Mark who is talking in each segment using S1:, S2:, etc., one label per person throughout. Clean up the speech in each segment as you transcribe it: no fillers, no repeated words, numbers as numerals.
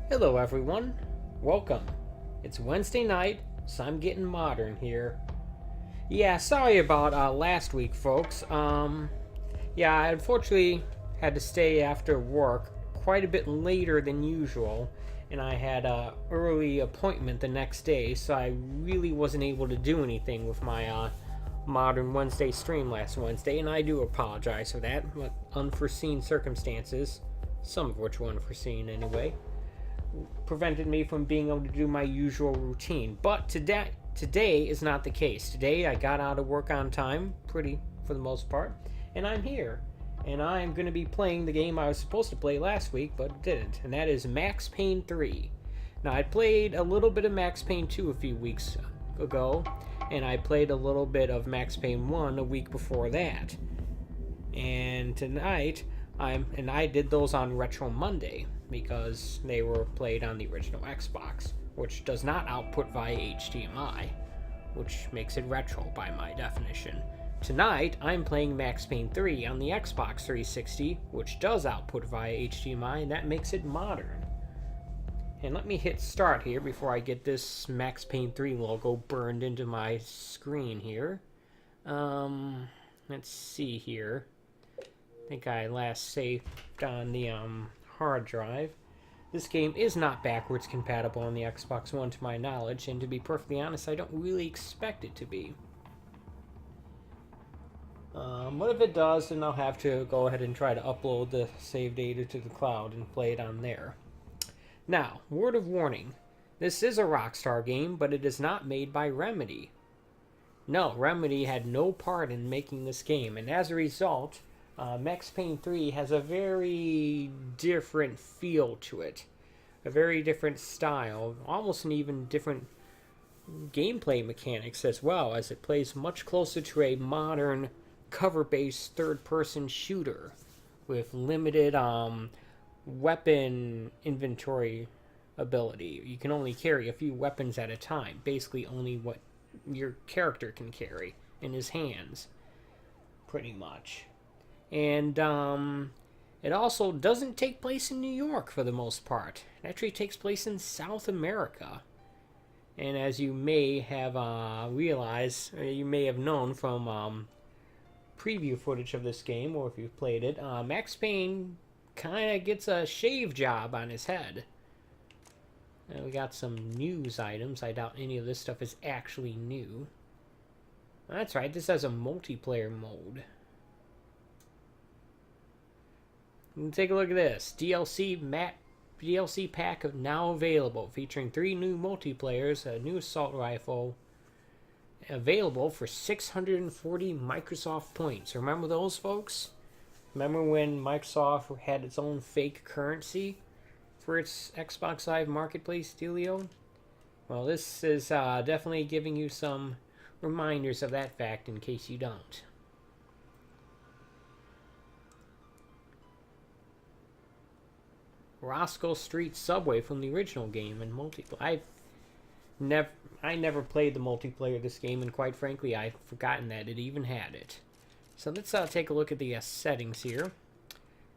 S1: Hello everyone, welcome. It's Wednesday night, so I'm getting modern here. Yeah, sorry about last week, folks. Yeah, I unfortunately had to stay after work quite a bit later than usual, and I had a early appointment the next day, so I really wasn't able to do anything with my Modern Wednesday stream last Wednesday, and I do apologize for that. But unforeseen circumstances, some of which were unforeseen anyway, prevented me from being able to do my usual routine. But today is not the case. Today I got out of work on time, pretty for the most part, and I'm here. And I'm going to be playing the game I was supposed to play last week, but didn't, and that is Max Payne 3. Now, I played a little bit of Max Payne 2 a few weeks ago, and I played a little bit of Max Payne 1 a week before that. And tonight, I did those on Retro Monday because they were played on the original Xbox, which does not output via HDMI, which makes it retro by my definition. Tonight, I'm playing Max Payne 3 on the Xbox 360, which does output via HDMI, and that makes it modern. And let me hit start here before I get this Max Payne 3 logo burned into my screen here. Let's see here. I think I last saved on the hard drive. This game is not backwards compatible on the Xbox One to my knowledge, and to be perfectly honest, I don't really expect it to be. But if it does, then I'll have to go ahead and try to upload the save data to the cloud and play it on there. Now, word of warning. This is a Rockstar game, but it is not made by Remedy. No, Remedy had no part in making this game, and as a result, Max Payne 3 has a very different feel to it. A very different style, almost an even different gameplay mechanics as well, as it plays much closer to a modern cover-based third-person shooter with limited weapon inventory ability. You can only carry a few weapons at a time, basically only what your character can carry in his hands, pretty much. And it also doesn't take place in New York for the most part. It actually takes place in South America. And as you may have realized, or you may have known from preview footage of this game, or if you've played it, Max Payne kind of gets a shave job on his head. And we got some news items. I doubt any of this stuff is actually new. That's right, this has a multiplayer mode. And take a look at this. DLC pack now available, featuring 3 new multiplayers, a new assault rifle, available for 640 Microsoft points. Remember those, folks? Remember when Microsoft had its own fake currency for its Xbox Live Marketplace dealio? Well, this is definitely giving you some reminders of that fact in case you don't. Roscoe Street Subway from the original game and multiplayer. I never played the multiplayer of this game, and quite frankly, I've forgotten that it even had it. So let's take a look at the settings here.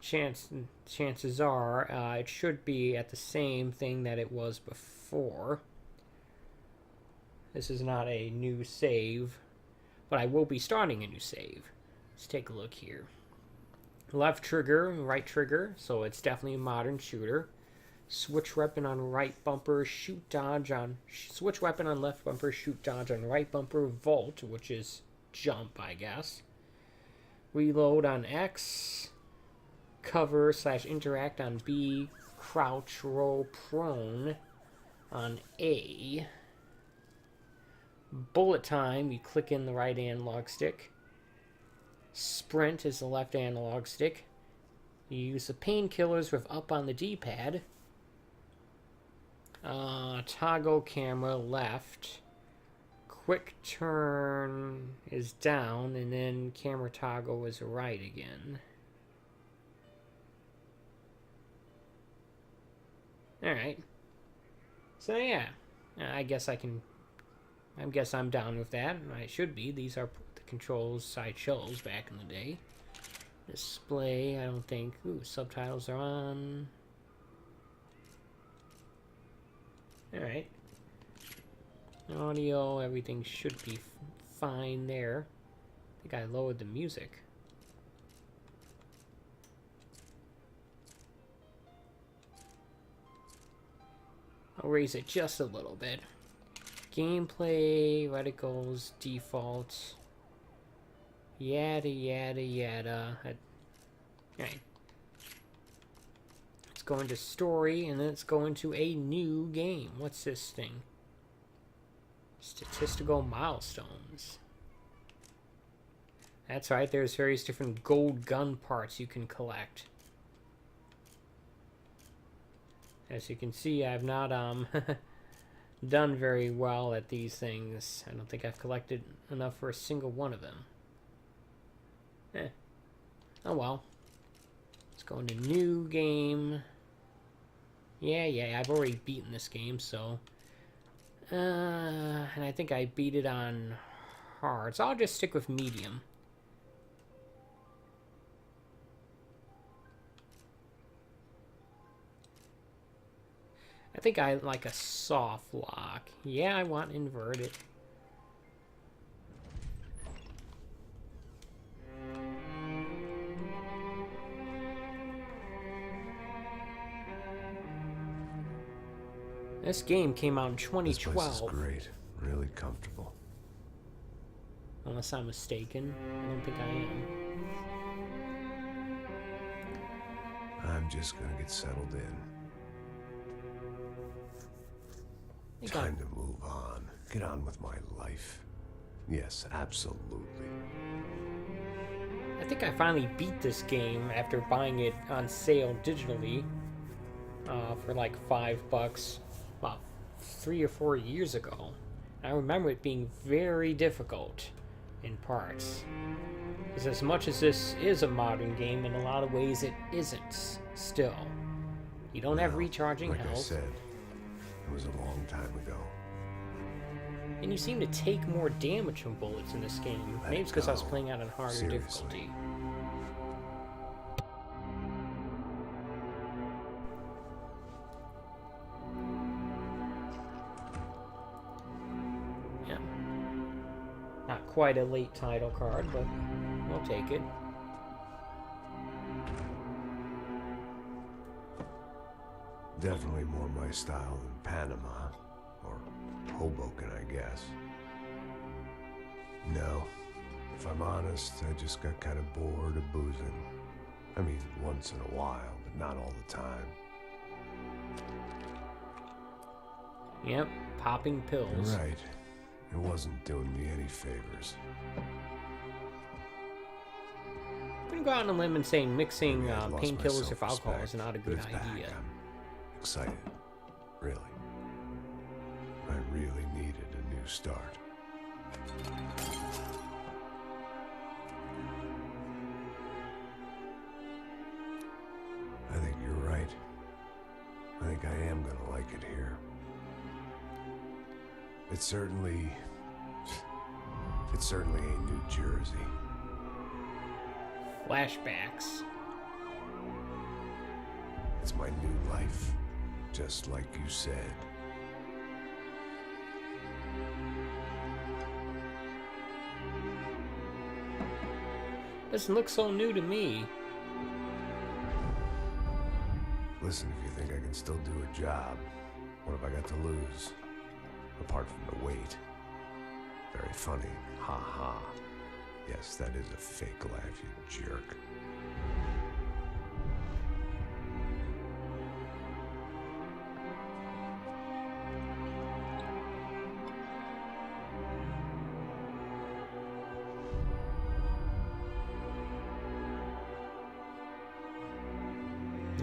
S1: Chances are it should be at the same thing that it was before. This is not a new save, but I will be starting a new save. Let's take a look here. Left trigger, right trigger, so it's definitely a modern shooter. Switch weapon on right bumper, shoot dodge on... Switch weapon on left bumper, shoot dodge on right bumper, vault, which is jump, I guess. Reload on X, cover / interact on B, crouch, roll, prone on A. Bullet time, you click in the right analog stick. Sprint is the left analog stick. You use the painkillers with up on the D-pad. Toggle camera left. Quick turn is down, and then camera toggle is right again. Alright. So yeah, I guess I'm down with that. I should be. These are the controls I chose back in the day. Display, I don't think. Ooh, subtitles are on. Alright. Audio, everything should be fine there. I think I lowered the music. I'll raise it just a little bit. Gameplay, reticles, default. Yada, yada, yada. Alright. Let's go into story, and then let's go into a new game. What's this thing? Statistical milestones. That's right, there's various different gold gun parts you can collect. As you can see, I've not done very well at these things. I don't think I've collected enough for a single one of them. Oh well. Let's go into new game. Yeah, I've already beaten this game, so... and I think I beat it on hard, so I'll just stick with medium. I think I like a soft lock. Yeah, I want inverted. This game came out in 2012.
S2: This place is great. Really comfortable.
S1: Unless I'm mistaken. I don't think I am.
S2: I'm just gonna get settled in. Time to move on. Get on with my life. Yes, absolutely.
S1: I think I finally beat this game after buying it on sale digitally for like $5 about 3 or 4 years ago. I remember it being very difficult in parts. Because as much as this is a modern game, in a lot of ways it isn't still. You don't have recharging
S2: like
S1: health.
S2: I said, it was a long time ago.
S1: And you seem to take more damage from bullets in this game. Maybe it's because I was playing out on harder difficulty. Yeah. Not quite a late title card, but we'll take it.
S2: Definitely more my style than Panama. Or Hoboken, I guess. No, if I'm honest, I just got kind of bored of boozing. I mean, once in a while, but not all the time.
S1: Yep, popping pills.
S2: You're right. It wasn't doing me any favors.
S1: I'm gonna go out on a limb and say mixing painkillers with alcohol is not a good idea.
S2: I'm excited. Really. I really needed a new start. I think you're right. I think I am gonna like it here. It's certainly ain't New Jersey.
S1: Flashbacks.
S2: It's my new life, just like you said.
S1: Doesn't look so new to me.
S2: Listen, if you think I can still do a job, what have I got to lose? Apart from the weight. Very funny. Ha ha. Yes, that is a fake laugh, you jerk.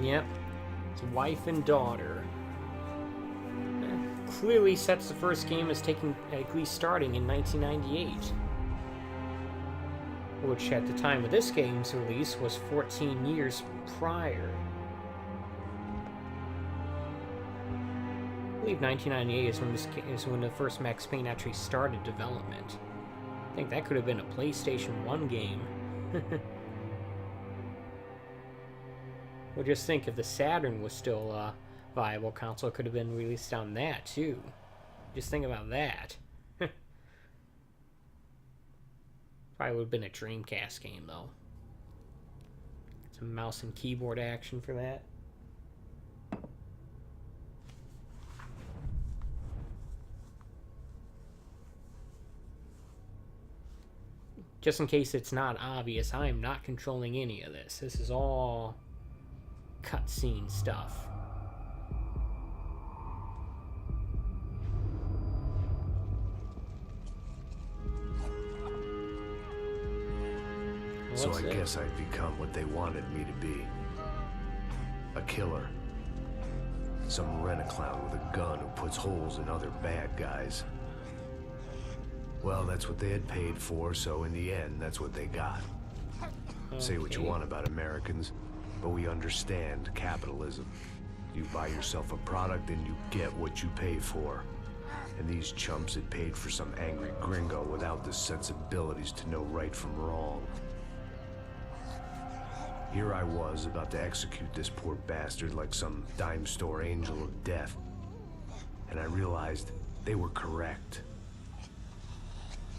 S1: Yep. It's wife and daughter. Clearly sets the first game as at least starting in 1998. Which at the time of this game's release was 14 years prior. I believe 1998 is when the first Max Payne actually started development. I think that could have been a PlayStation 1 game. Well, just think if the Saturn was still viable console could have been released on that too. Just think about that. Probably would have been a Dreamcast game though. Some mouse and keyboard action for that. Just in case it's not obvious, I am not controlling any of this. This is all cutscene stuff.
S2: So I guess I'd become what they wanted me to be. A killer. Some rent-a-clown with a gun who puts holes in other bad guys. Well, that's what they had paid for, so in the end, that's what they got. Okay. Say what you want about Americans, but we understand capitalism. You buy yourself a product and you get what you pay for. And these chumps had paid for some angry gringo without the sensibilities to know right from wrong. Here I was, about to execute this poor bastard like some dime store angel of death. And I realized they were correct.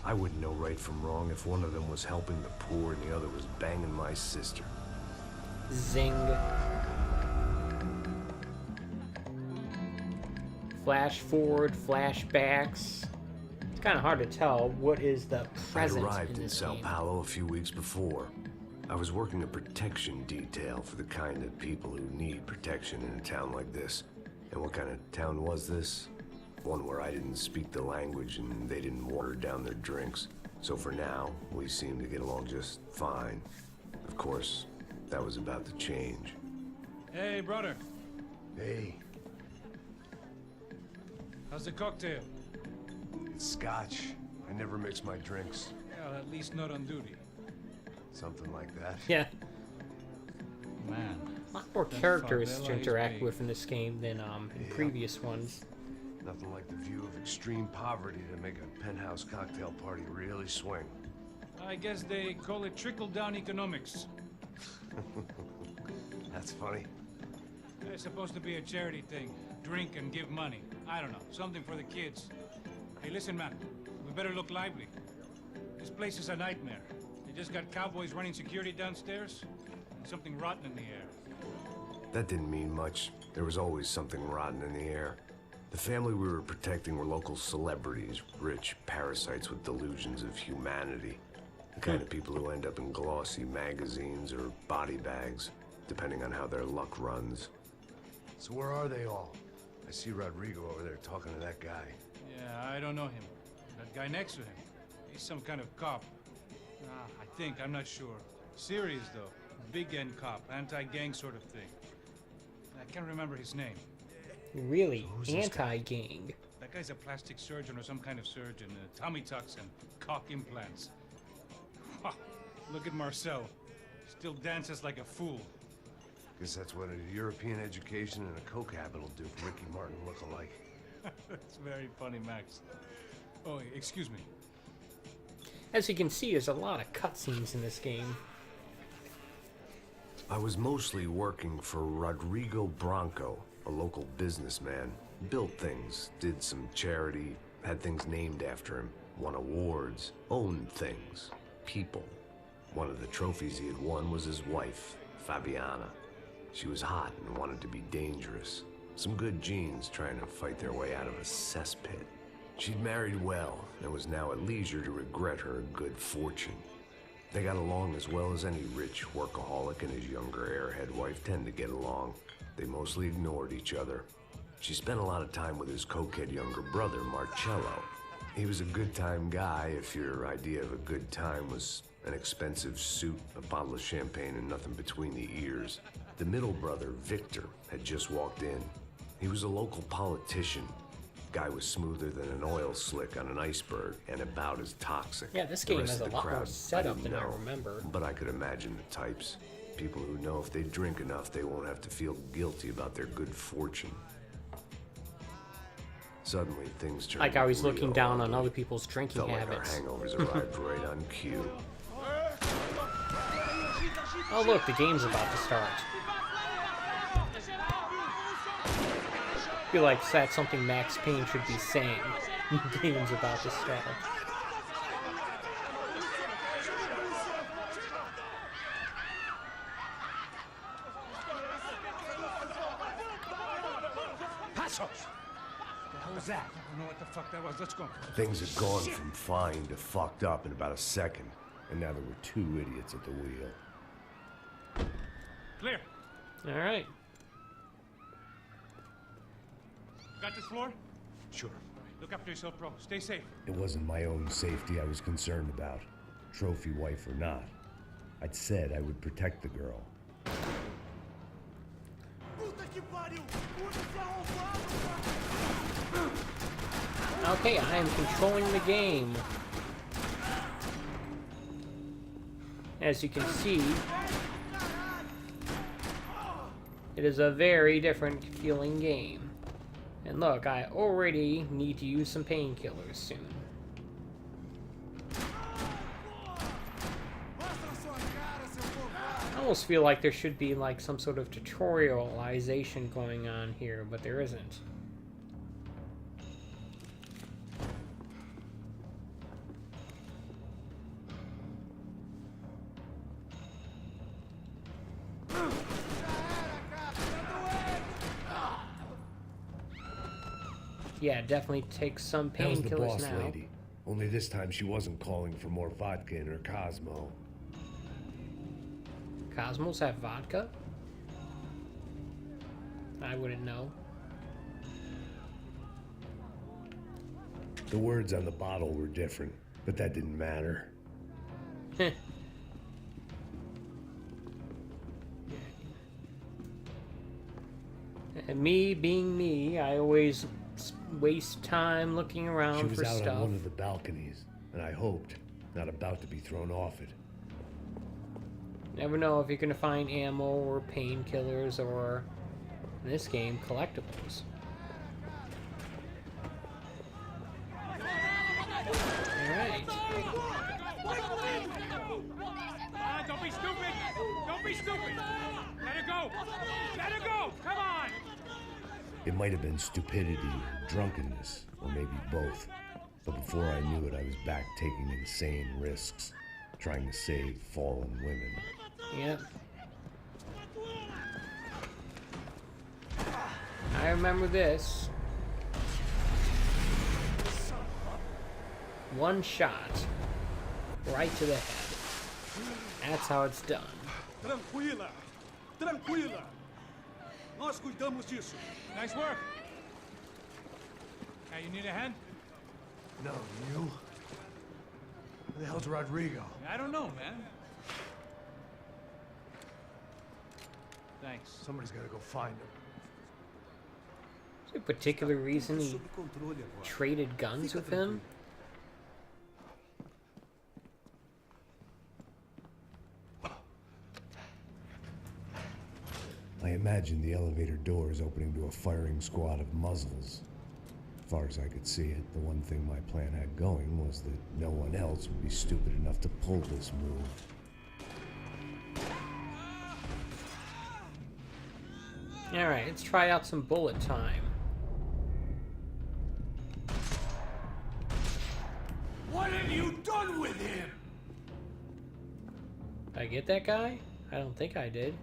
S2: I wouldn't know right from wrong if one of them was helping the poor and the other was banging my sister.
S1: Zing. Flash forward, flashbacks. It's kind of hard to tell what is the present
S2: I arrived in Sao
S1: game.
S2: Paulo a few weeks before. I was working a protection detail for the kind of people who need protection in a town like this. And what kind of town was this? One where I didn't speak the language and they didn't water down their drinks. So for now, we seemed to get along just fine. Of course, that was about to change.
S3: Hey, brother.
S2: Hey,
S3: How's the cocktail?
S2: it's scotch. I never mix my drinks.
S3: Well, at least not on duty.
S2: Something like that.
S1: Yeah,
S3: Man.
S1: a lot more
S3: That
S1: characters
S3: favela
S1: to
S3: is
S1: interact
S3: big.
S1: with in this game than in previous ones.
S2: Nothing like the view of extreme poverty to make a penthouse cocktail party really swing.
S3: I guess they call it trickle-down economics.
S2: That's funny.
S3: It's supposed to be a charity thing. Drink and give money. I don't know, something for the kids. Hey, listen, man. We better look lively. This place is a nightmare. They just got cowboys running security downstairs, and something rotten in the air.
S2: That didn't mean much. There was always something rotten in the air. The family we were protecting were local celebrities, rich parasites with delusions of humanity. The kind of people who end up in glossy magazines or body bags, depending on how their luck runs. So where are they all? I see Rodrigo over there talking to that guy.
S3: Yeah, I don't know him. That guy next to him. He's some kind of cop. I think, I'm not sure. Serious, though. Big end cop, anti-gang sort of thing. I can't remember his name.
S1: Really,
S2: Who's this guy?
S1: anti-gang.
S3: That guy's a plastic surgeon or some kind of surgeon. Tummy tucks and cock implants. Look at Marcel. Still dances like a fool.
S2: Guess that's what a European education and a coke habit will do for Ricky Martin look-alike.
S3: That's very funny, Max. Oh, excuse me.
S1: As you can see, there's a lot of cutscenes in this game.
S2: I was mostly working for Rodrigo Branco, a local businessman. Built things, did some charity, had things named after him, won awards, owned things, people. One of the trophies he had won was his wife, Fabiana. She was hot and wanted to be dangerous. Some good genes trying to fight their way out of a cesspit. She'd married well and was now at leisure to regret her good fortune. They got along as well as any rich workaholic and his younger airhead wife tend to get along. They mostly ignored each other. She spent a lot of time with his cokehead younger brother, Marcello. He was a good-time guy if your idea of a good time was an expensive suit, a bottle of champagne, and nothing between the ears. The middle brother, Victor, had just walked in. He was a local politician. Guy was smoother than an oil slick on an iceberg and about as toxic.
S1: Yeah, this
S2: The
S1: game
S2: rest
S1: has
S2: of
S1: a
S2: the
S1: lot more
S2: crowd,
S1: setup
S2: didn't
S1: than I
S2: know,
S1: remember.
S2: But I could imagine the types. People who know if they drink enough, they won't have to feel guilty about their good fortune. Suddenly, things turned
S1: Like I was
S2: real
S1: looking down on
S2: ugly.
S1: other people's drinking
S2: Felt
S1: habits.
S2: like our hangovers arrived right on cue.
S1: Oh look, the game's about to start. I feel like that's something Max Payne should be saying in games about this stuff.
S3: What was that? I don't know what the fuck that was. Let's go.
S2: Things had gone from fine to fucked up in about a second, and now there were two idiots at the wheel.
S3: Clear.
S1: All right.
S3: Got this floor? Sure. Look after yourself, bro. Stay safe.
S2: It wasn't my own safety I was concerned about, trophy wife or not. I'd said I would protect the girl.
S1: Okay, I am controlling the game. As you can see, it is a very different feeling game. And look, I already need to use some painkillers soon. I almost feel like there should be like some sort of tutorialization going on here, but there isn't. Yeah, definitely take some
S2: That was the
S1: painkillers
S2: boss
S1: now.
S2: lady. Only this time she wasn't calling for more vodka in her Cosmo.
S1: Cosmos have vodka? I wouldn't know.
S2: The words on the bottle were different, but that didn't matter.
S1: And me being me, I always waste time looking
S2: She
S1: around
S2: was
S1: for
S2: out
S1: stuff.
S2: on one of the balconies, and I hoped, not about to be thrown off it.
S1: Never know if you're gonna find ammo or painkillers or, in this game, collectibles. Alright.
S3: Don't be stupid! Don't be stupid! Let her go! Let her go! Come on!
S2: It might have been stupidity, drunkenness, or maybe both. But before I knew it, I was back taking insane risks, trying to save fallen women.
S1: Yep. I remember this. One shot. Right to the head. That's how it's done.
S4: Tranquila! Tranquila! Nós cuidamos disso.
S3: Nice work. Hey, you need a hand?
S4: No, you? Where the hell's Rodrigo?
S3: I don't know, man. Thanks.
S4: Somebody's gotta go find him.
S1: Is there a particular reason he
S4: Sob controle agora.
S1: traded guns with him?
S2: I imagined the elevator doors opening to a firing squad of muzzles. As far as I could see it, the one thing my plan had going was that no one else would be stupid enough to pull this move.
S1: Alright, let's try out some bullet time.
S4: What have you done with him?
S1: Did I get that guy? I don't think I did.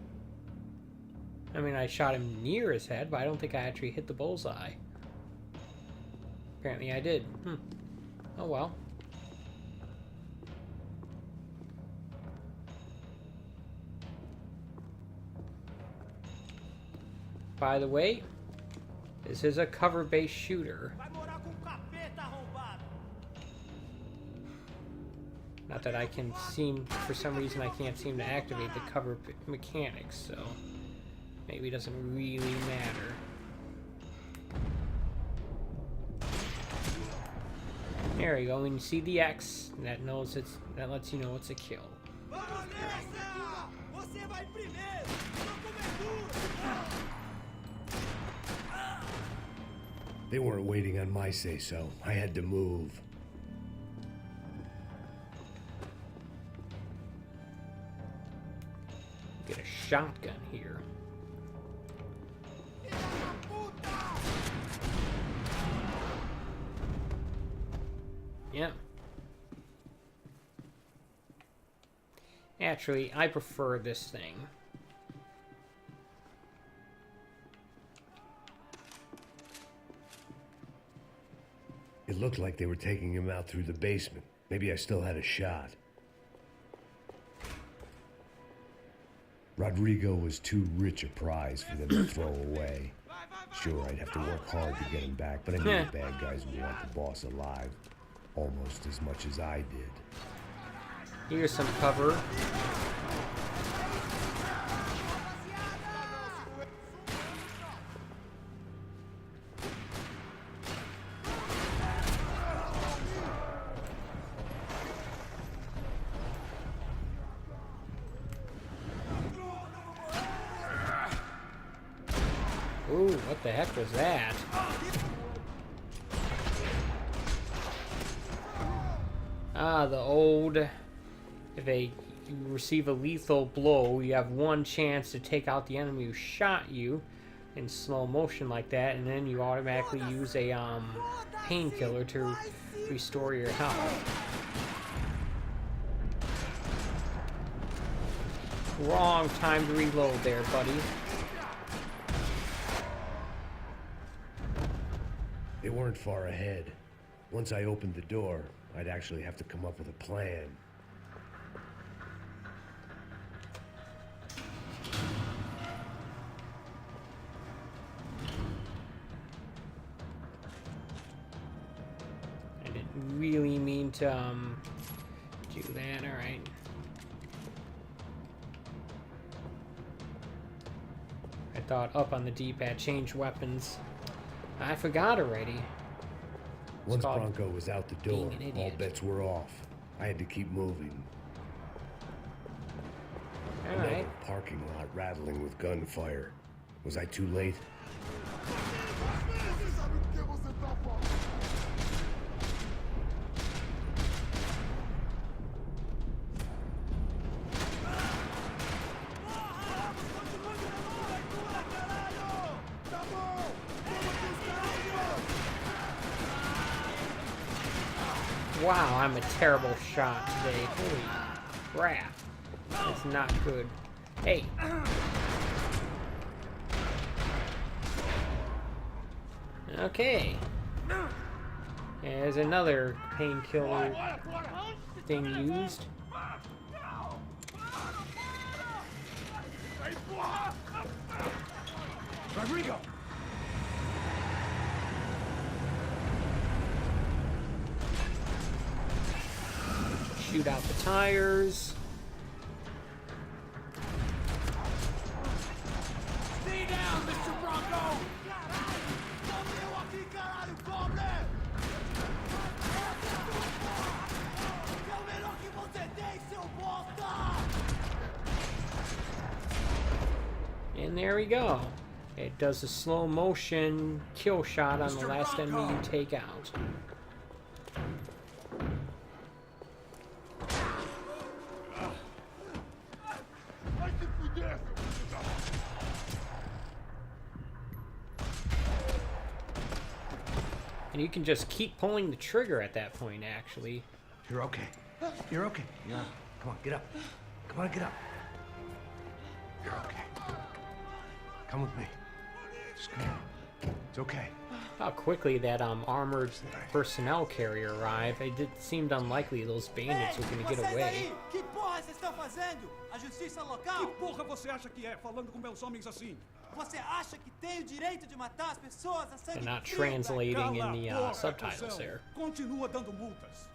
S1: I mean, I shot him near his head, but I don't think I actually hit the bullseye. Apparently I did. Oh well. By the way, this is a cover-based shooter. Not that I can seem, for some reason I can't seem to activate the cover mechanics, so maybe it doesn't really matter. There we go, when you see the X, that lets you know it's a kill.
S2: They weren't waiting on my say-so. I had to move.
S1: Get a shotgun here. Yeah. Actually, I prefer this thing.
S2: It looked like they were taking him out through the basement. Maybe I still had a shot. Rodrigo was too rich a prize for them to throw away. Sure, I'd have to work hard to get him back, but I knew the bad guys would want the boss alive. Almost as much as I did.
S1: Here's some cover. Ooh, what the heck was that? Ah, the old... If you receive a lethal blow, you have one chance to take out the enemy who shot you in slow motion like that, and then you automatically use a painkiller to restore your health. Wrong time to reload there, buddy.
S2: They weren't far ahead. Once I opened the door, I'd actually have to come up with a plan.
S1: I didn't really mean to do that, alright. I thought up on the D-pad, change weapons. I forgot already.
S2: Once Bronco was out the door,
S1: being an
S2: all
S1: idiot.
S2: bets were off. I had to keep moving.
S1: Alright.
S2: Another parking lot rattling with gunfire. Was I too late?
S1: Wow, I'm a terrible shot today. Holy crap. That's not good. Hey. Okay. There's another painkiller thing used.
S4: Rodrigo!
S1: Shoot out the tires.
S4: Stay down, Mr. Bronco!
S1: And there we go. It does a slow motion kill shot on the last enemy you take out. And you can just keep pulling the trigger at that point, actually.
S4: You're okay. You're okay. Yeah. Come on, get up. Come on, get up. You're okay. Come with me. Just come on. It's okay.
S1: How quickly that armored personnel carrier arrived. It seemed unlikely those bandits were going to get away.
S5: Que porra vocês estão fazendo? A justiça local?
S6: Que porra você acha que é, falando com meus homens assim?
S5: Você acha que tem o direito de matar as pessoas a sangue
S1: They're not
S5: frio?
S1: translating in the
S6: Porra,
S1: subtitles
S6: cuzão.
S1: there.
S6: Continua dando multas.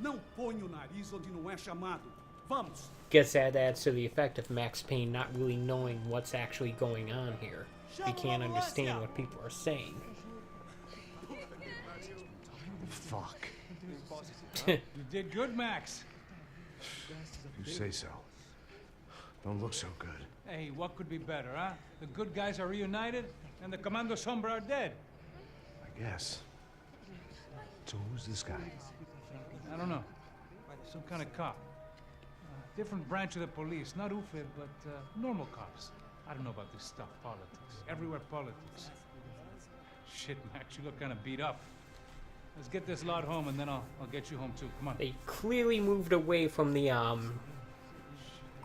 S6: Não põe o nariz onde não é chamado. Vamos.
S1: Guess that adds to the effect of Max Payne not really knowing what's actually going on here. He can't understand what people are saying.
S4: Fuck.
S3: You did good, Max.
S4: You say so. Don't look so good.
S3: Hey, what could be better, huh? The good guys are reunited, and the Commando Sombra are dead.
S4: I guess. So who's this guy?
S3: I don't know. Some kind of cop. Different branch of the police. Not UFID, but normal cops. I don't know about this stuff, politics. Everywhere politics. Shit, Max, you look kind of beat up. Let's get this lot home, and then I'll get you home too. Come on.
S1: They clearly moved away from the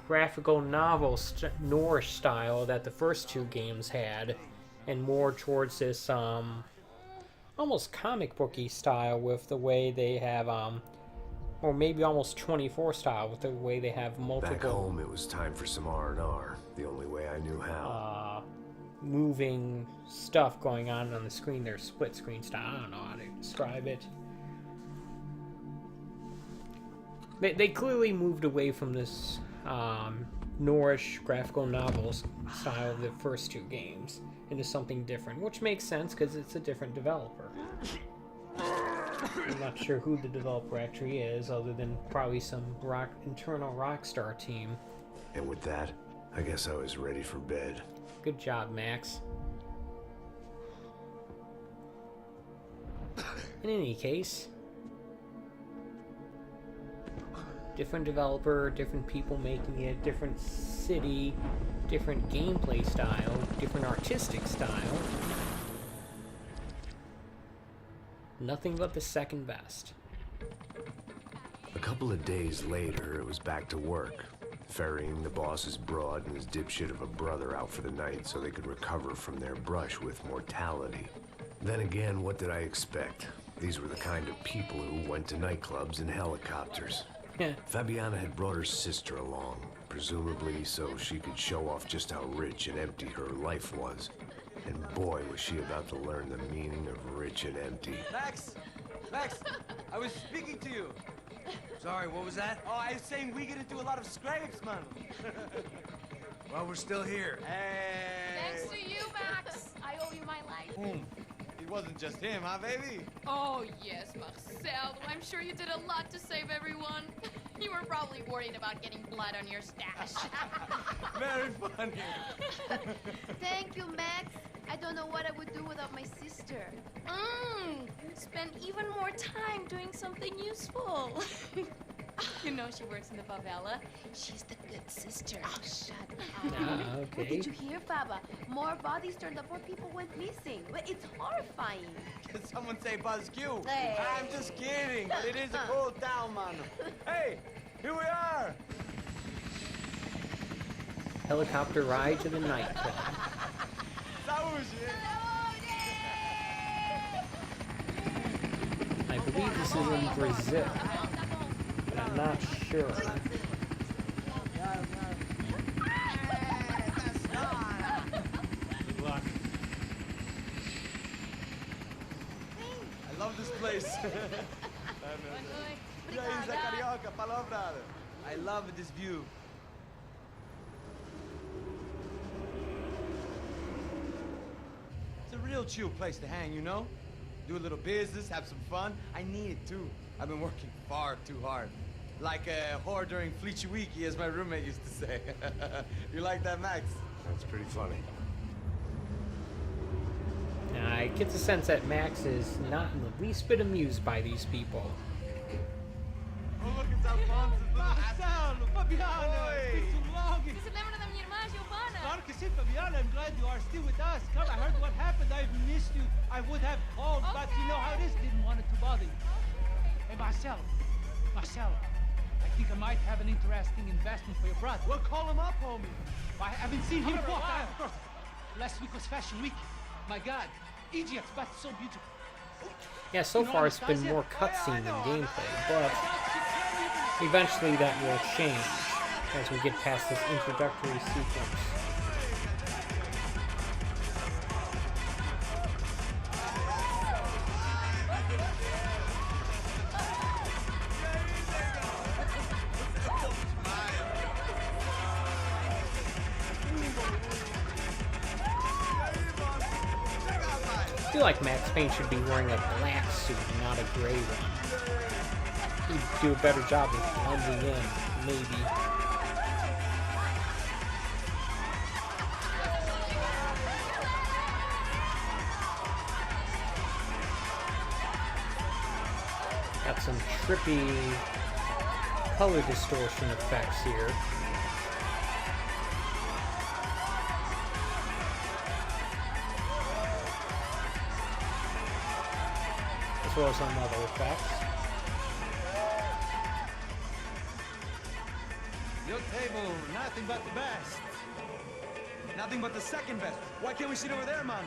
S1: graphical novel noirish style that the first two games had, and more towards this almost comic booky style with the way they have or maybe almost 24 style with the way they have multiple.
S2: Back home, it was time for some R&R. The only way I knew how.
S1: Moving stuff going on the screen. Their split screen style. I don't know how to describe it. They clearly moved away from this noirish graphical novels style of the first two games into something different, which makes sense because it's a different developer. I'm not sure who the developer actually is, other than probably some internal Rockstar team.
S2: And with that, I guess I was ready for bed.
S1: Good job, Max. In any case, different developer, different people making it, different city, different gameplay style, different artistic style. Nothing but the second best.
S2: A couple of days later, it was back to work, ferrying the boss's broad and his dipshit of a brother out for the night so they could recover from their brush with mortality. Then again, what did I expect? These were the kind of people who went to nightclubs in helicopters. Fabiana had brought her sister along, presumably so she could show off just how rich and empty her life was. And boy, was she about to learn the meaning of rich and empty.
S5: Max! Max! I was speaking to you.
S4: Sorry, what was that?
S5: Oh, I was saying we get into a lot of scrapes, man.
S4: Well, we're still here.
S5: Hey!
S7: Thanks to you, Max. I owe you my life.
S5: It wasn't just him, huh, baby?
S7: Oh, yes, Marcel. I'm sure you did a lot to save everyone. You were probably worried about getting blood on your stash.
S5: Very funny.
S8: Thank you, Max. I don't know what I would do without my sister.
S7: Spend even more time doing something useful. You know she works in the favela. She's the good sister.
S8: Oh, shut up.
S1: Okay.
S8: What did you hear, Baba? More bodies turned up, more people went missing. But it's horrifying.
S5: Did someone say Buzz Q?
S8: Hey.
S5: I'm just kidding, but it is a cool town, man. Hey, here we are.
S1: Helicopter ride to the nightclub. I believe this is in Brazil, but I'm not sure.
S3: Good luck.
S5: I love this place. I love this view. It's a real chill place to hang, you know? Do a little business, have some fun. I need it too. I've been working far too hard. Like a whore during Fleechy Weeky, as my roommate used to say. You like that, Max?
S2: That's pretty funny.
S1: I get the sense that Max is not in the least bit amused by these people.
S5: Oh, look, it's Alfonso's little
S9: Marcelo, Fabiana, it's been too long.
S7: Você se lembra da minha irmã, Giovanna?
S9: Claro que sim, Fabiana. I'm glad you are still with us. Come, I heard what happened. I've missed you. I would have called, but you know how it is. Didn't want it to bother you. Hey, Marcelo, I think I might have an interesting investment for your brother.
S5: Well, call him up, homie.
S9: I haven't seen him for a while. Last week was Fashion Week. My God, Egypt, but so beautiful.
S1: Yeah, so far it's been more cutscene than gameplay, but eventually that will change as we get past this introductory sequence. I feel like Max Payne should be wearing a black suit and not a gray one. He'd do a better job of blending in, maybe. Got some trippy color distortion effects here. throw some other effects.
S5: Your table, nothing but the best. Nothing but the second best. Why can't we sit over there, man?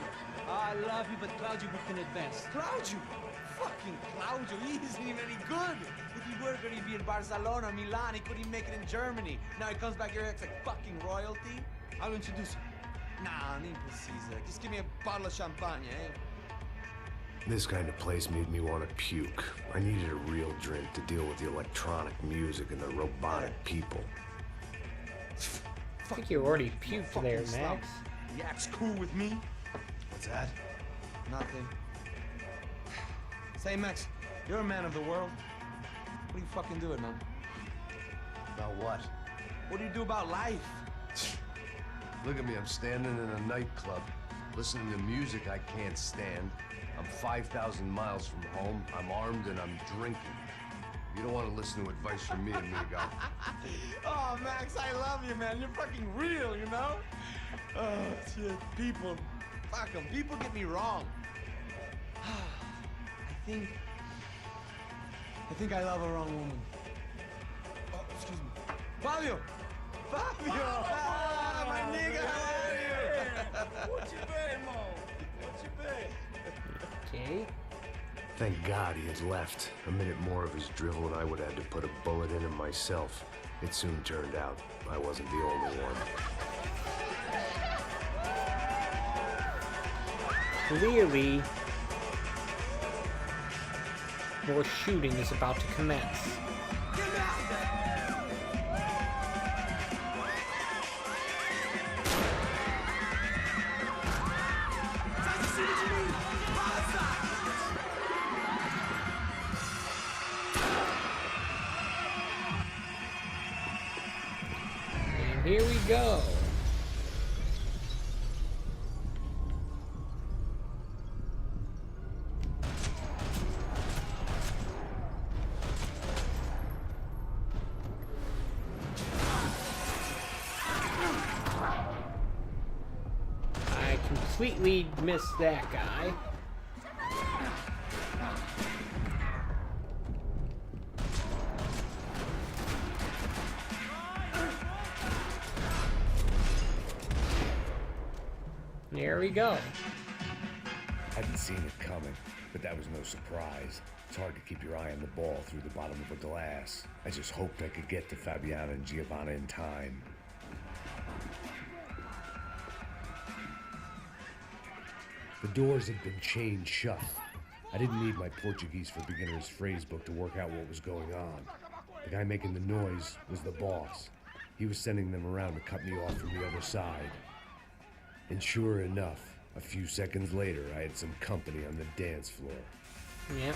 S9: I love you, but Claudio booked in advance.
S5: Claudio? Fucking Claudio, he isn't even any good. If he were gonna be in Barcelona, Milan, he couldn't make it in Germany. Now he comes back here and acts like fucking royalty.
S9: I'll introduce you.
S5: Nah, nem precisa. Just give me a bottle of champagne, eh?
S2: This kind of place made me want to puke. I needed a real drink to deal with the electronic music and the robotic people.
S1: I think you already puked there, Max.
S5: He acts cool with me.
S2: What's that?
S5: Nothing. Say, Max, you're a man of the world. What do you fucking do it, man?
S2: About what?
S5: What do you do about life?
S2: Look at me, I'm standing in a nightclub, listening to music I can't stand. I'm 5,000 miles from home, I'm armed, and I'm drinking. You don't want to listen to advice from me, amigo.
S5: Oh, Max, I love you, man. You're fucking real, you know? Oh, shit. People. Fuck them. People get me wrong. I think I love a wrong woman. Oh, excuse me. Fabio! Fabio! Ah, my nigga, how are you? What you been, Mo? What you been?
S1: Okay.
S2: Thank God he had left. A minute more of his drivel and I would have had to put a bullet in him myself. It soon turned out I wasn't the only one.
S1: Clearly, more shooting is about to commence. And here we go. Completely missed that guy. There we go.
S4: Hadn't seen it coming, but that was no surprise. It's hard to keep your eye on the ball through the bottom of a glass. I just hoped I could get to Fabiana and Giovanna in time. The doors had been chained shut. I didn't need my Portuguese for Beginners phrase book to work out what was going on. The guy making the noise was the boss. He was sending them around to cut me off from the other side. And sure enough, a few seconds later, I had some company on the dance floor.
S1: Yep.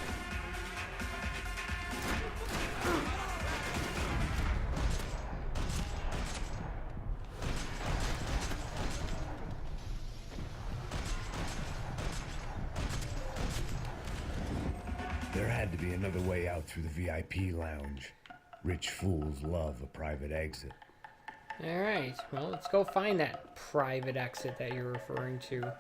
S4: There had to be another way out through the VIP lounge. Rich fools love a private exit.
S1: Alright, well, let's go find that private exit that you're referring to.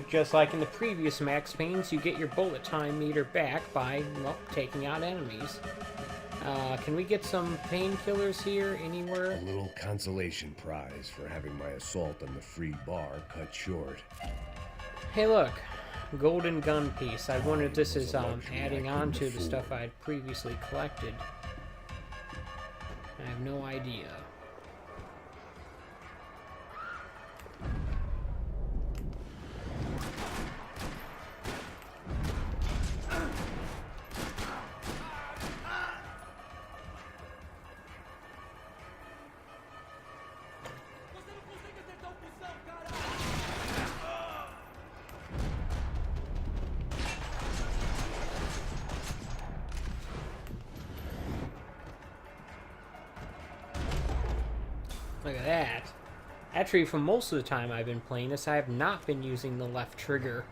S1: Just like in the previous Max Paynes, you get your bullet time meter back by, well, taking out enemies. Can we get some painkillers here anywhere?
S4: A little consolation prize for having my assault on the free bar cut short.
S1: Hey look, golden gun piece. I wonder if this is adding on to the stuff I'd previously collected. I have no idea. Look at that. Actually, for most of the time I've been playing this, I have not been using the left trigger,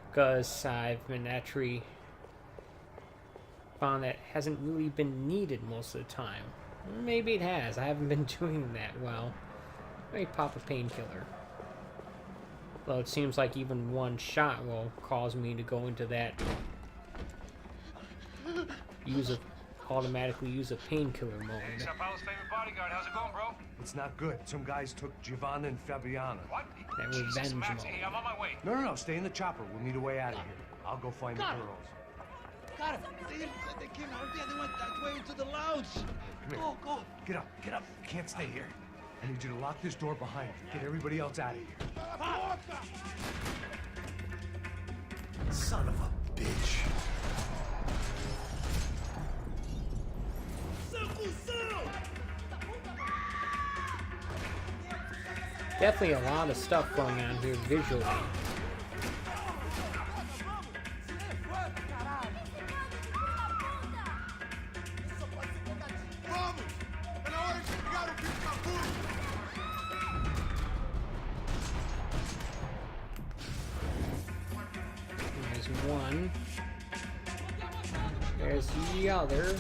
S1: because I've been actually found that it hasn't really been needed most of the time. Maybe it has. I haven't been doing that well. Let me pop a painkiller. Though it seems like even one shot will cause me to go into that automatically use a painkiller mode.
S3: Hey, Sao Paulo's favorite bodyguard. How's it going, bro?
S4: It's not good. Some guys took Giovanna and Fabiana.
S3: What?
S1: That
S3: Jesus,
S1: revenge
S3: Max.
S1: mode.
S3: Hey, I'm on my way.
S4: No. Stay in the chopper. We'll need a way out of here. I'll go find the girls.
S9: Got him. They came out there. They went that way into the lounge.
S4: Come here.
S9: Go.
S4: Get up. You can't stay here. I need you to lock this door behind you. Get everybody else out of here. Son of a bitch.
S1: Definitely a lot of stuff going on here visually. There's one. There's the other.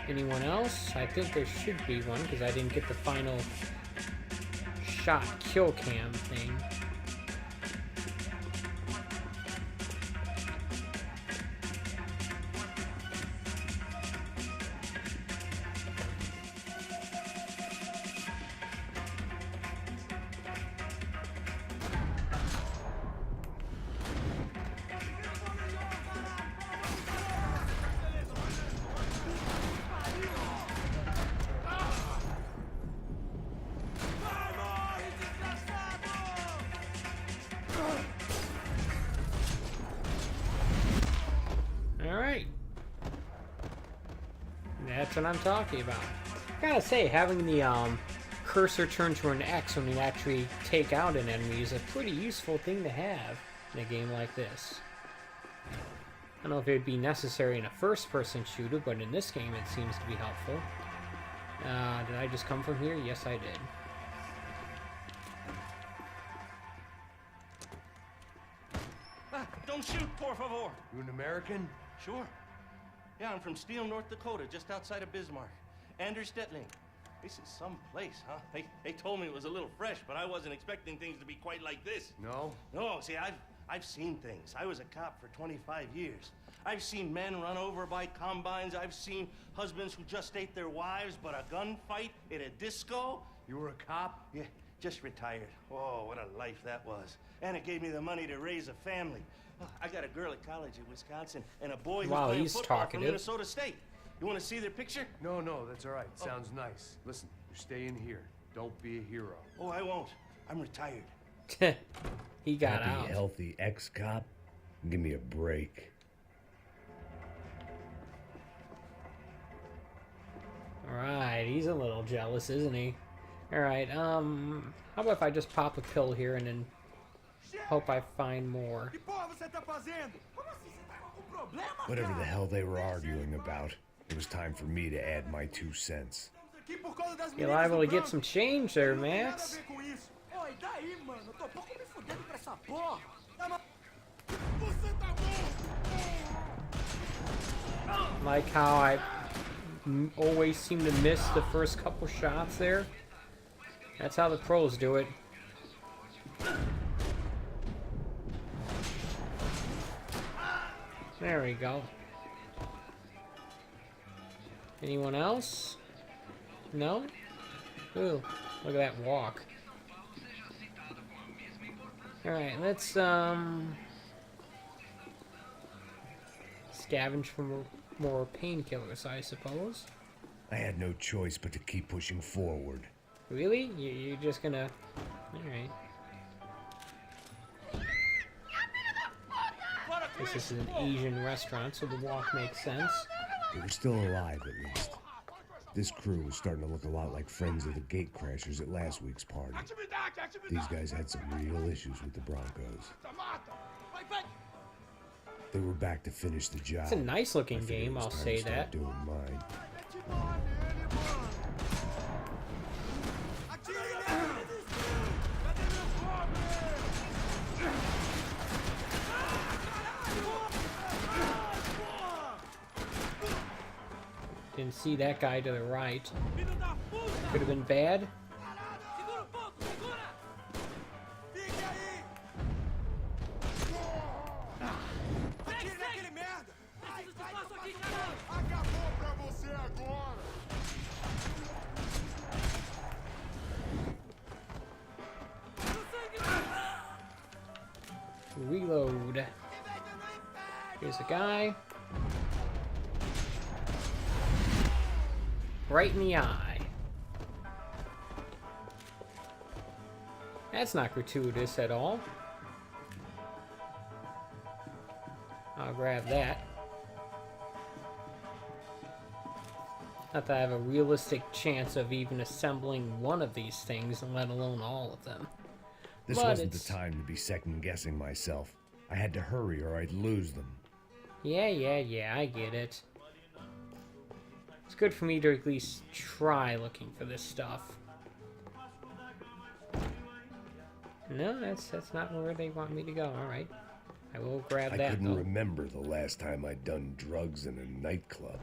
S1: Anyone else? I think there should be one because I didn't get the final shot kill cam thing. Alright. That's what I'm talking about. I gotta say, having the cursor turn to an X when you actually take out an enemy is a pretty useful thing to have in a game like this. I don't know if it'd be necessary in a first-person shooter, but in this game it seems to be helpful. Did I just come from here? Yes, I did.
S10: Don't shoot, por favor.
S4: You an American?
S10: Sure. Yeah, I'm from Steele, North Dakota, just outside of Bismarck. Anders Stetling. This is some place, huh? They told me it was a little fresh, but I wasn't expecting things to be quite like this.
S4: No?
S10: No, see, I've seen things. I was a cop for 25 years. I've seen men run over by combines. I've seen husbands who just ate their wives, but a gunfight at a disco.
S4: You were a cop?
S10: Yeah, just retired. Oh, what a life that was. And it gave me the money to raise a family. I got a girl at college in Wisconsin and a boy who's playing football from Minnesota State. You want to see their picture?
S4: No, that's all right. Sounds nice. Listen, you stay in here. Don't be a hero.
S10: Oh, I won't. I'm retired.
S1: He got out.
S4: Happy, healthy ex-cop? Give me a break.
S1: Alright, he's a little jealous, isn't he? Alright, how about if I just pop a pill here and then hope I find more.
S4: Whatever the hell they were arguing about, it was time for me to add my 2 cents.
S1: You're liable to get some change there, Max. Like how I always seem to miss the first couple shots there. That's how the pros do it. There we go. Anyone else? No? Ooh, look at that walk. Alright, let's scavenge for more painkillers, I suppose.
S4: I had no choice but to keep pushing forward.
S1: Really? You're just gonna... Alright. This is an Asian restaurant, so the walk makes sense.
S4: They were still alive, at least. This crew was starting to look a lot like friends of the Gatecrashers at last week's party. These guys had some real issues with the Broncos. They were back to finish the job.
S1: It's a nice looking game, I'll say that.
S4: Doing mine.
S1: didn't see that guy to the right. Could have been bad. Reload. Here's a guy. Right in the eye. That's not gratuitous at all. I'll grab that. Not that I have a realistic chance of even assembling one of these things, let alone all of them.
S4: This wasn't the time to be second-guessing myself. I had to hurry or I'd lose them.
S1: Yeah, I get it. It's good for me to at least try looking for this stuff. No, that's not where they want me to go. Alright. I will grab that,
S4: I couldn't
S1: though.
S4: remember the last time I'd done drugs in a nightclub.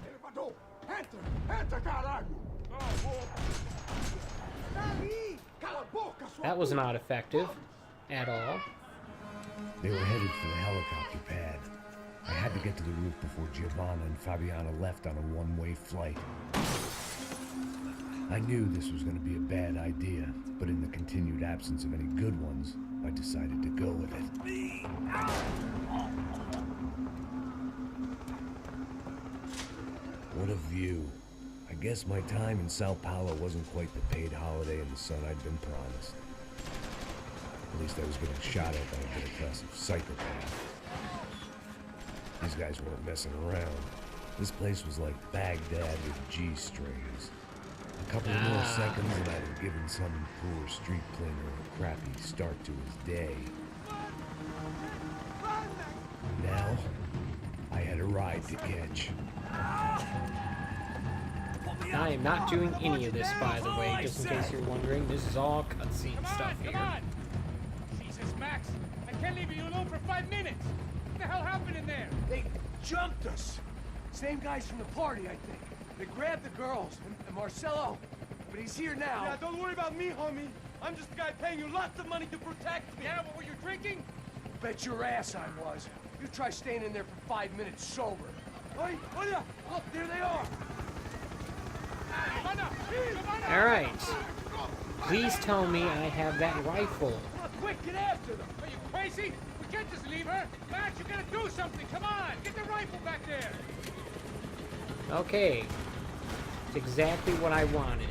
S1: That was not effective at all.
S4: They were headed for the helicopter pad. I had to get to the roof before Giovanna and Fabiana left on a one-way flight. I knew this was going to be a bad idea, but in the continued absence of any good ones, I decided to go with it. What a view. I guess my time in Sao Paulo wasn't quite the paid holiday in the sun I'd been promised. At least I was getting shot at by a middle-class psychopath. These guys weren't messing around. This place was like Baghdad with G-strings. A couple of more seconds and I'd have given some poor street cleaner a crappy start to his day. Now, I had a ride to catch.
S1: I am not doing any of this, by the way, just in case you're wondering. This is all cutscene stuff here.
S9: Jesus, Max, I can't leave you alone for 5 minutes. What the hell happened in there?
S11: They jumped us. Same guys from the party, I think. They grabbed the girls and Marcelo, but he's here now.
S5: Yeah, don't worry about me, homie. I'm just the guy paying you lots of money to protect me.
S9: Yeah, what were you drinking?
S11: Bet your ass I was. You try staying in there for 5 minutes sober.
S5: Hey, look, there they are.
S1: Alright. Please tell me I have that rifle.
S9: Quick, get after them. Are you crazy? We can't just leave her. Max, you gotta do something. Come on, get the rifle back there.
S1: Okay. It's exactly what I wanted.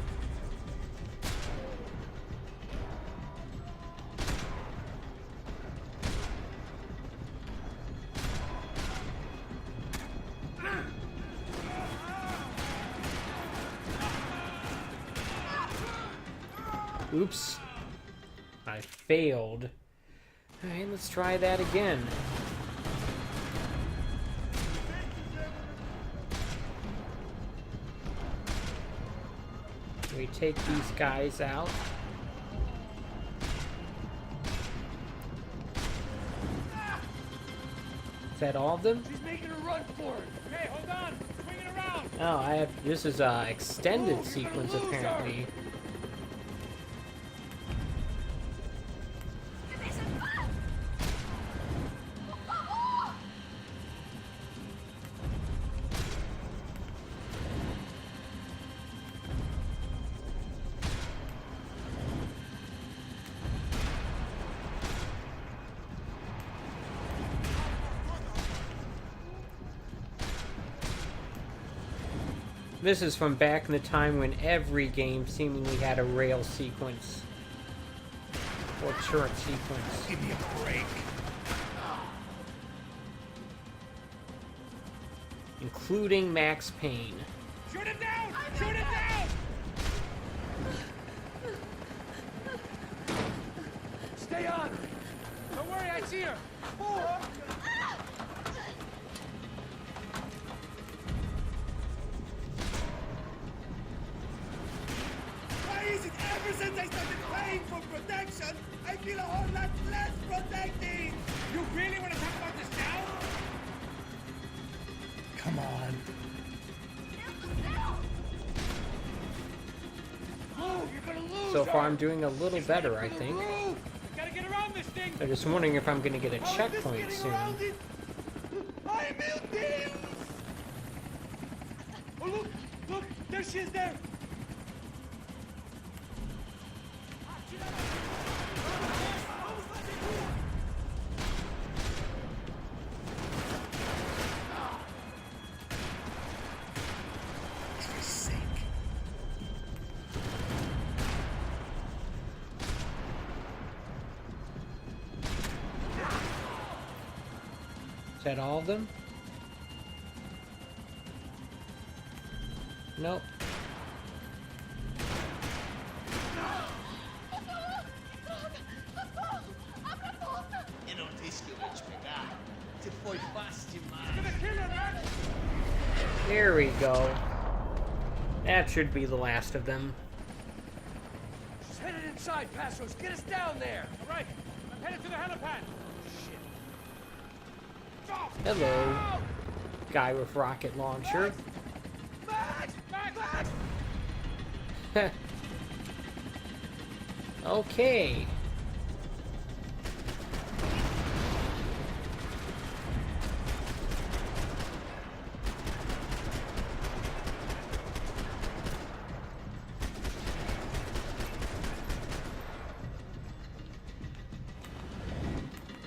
S1: Oops. I failed. Alright, let's try that again. We take these guys out. Is that all of them?
S11: She's making a run for it.
S9: Okay, hold on. Swing it around.
S1: Oh, I have. This is a extended sequence apparently. This is from back in the time when every game seemingly had a rail sequence. Or turret sequence.
S4: Give me a break.
S1: Including Max Payne.
S9: Shoot it down! Shoot it down!
S11: Stay on her.
S9: Don't worry, I see her.
S12: Ever since I started paying for protection, I feel a whole lot less protected!
S9: You really want to talk about this now?
S4: Come on.
S1: So far, I'm doing a little better, I think. I'm just wondering if I'm going to get a checkpoint soon.
S12: Ai, meu Deus!
S11: Oh, look! Look! There she is there!
S1: Is that all of them? Nope.
S12: Eu não disse que eu ia te pegar. Você foi fácil demais.
S1: There we go. That should be the last of them.
S11: She's headed inside, Passos. Get us down there.
S9: All right. I'm headed to the helipad.
S1: Hello. Guy with rocket launcher.
S12: Max! Max!
S1: Okay.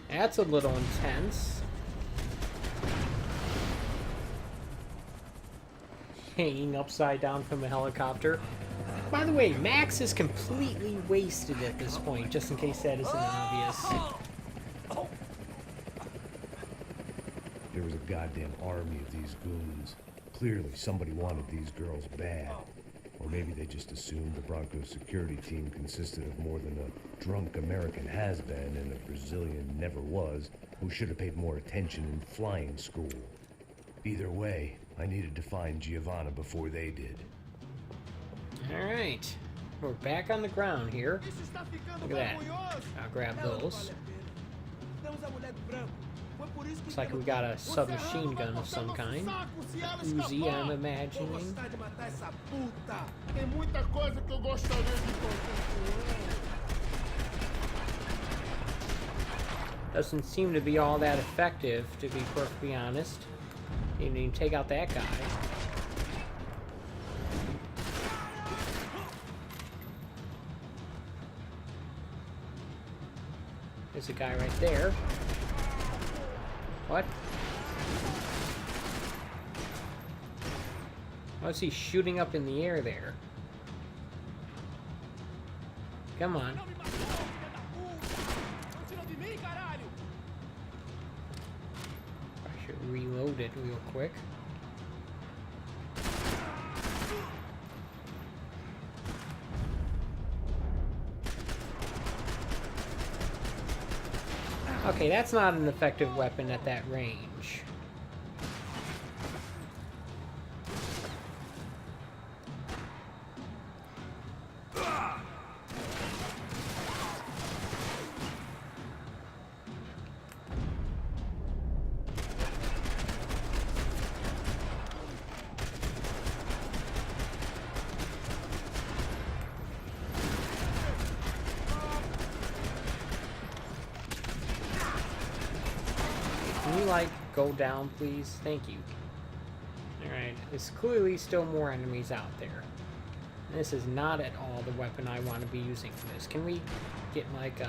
S1: That's a little intense. Hanging upside down from a helicopter. By the way, Max is completely wasted at this point, just in case that isn't obvious.
S4: There was a goddamn army of these goons. Clearly, somebody wanted these girls bad. Or maybe they just assumed the Broncos security team consisted of more than a drunk American has-been and a Brazilian never-was who should have paid more attention in flying school. Either way, I needed to find Giovanna before they did.
S1: Alright. We're back on the ground here. Look at that. I'll grab those. Looks like we got a submachine gun of some kind. Uzi, I'm imagining. Doesn't seem to be all that effective, to be perfectly honest. You didn't even take out that guy. There's a guy right there. What? Why is he shooting up in the air there? Come on. I should reload it real quick. Okay, that's not an effective weapon at that range. Can you, like, go down, please? Thank you. Alright, there's clearly still more enemies out there. This is not at all the weapon I want to be using for this. Can we get, like,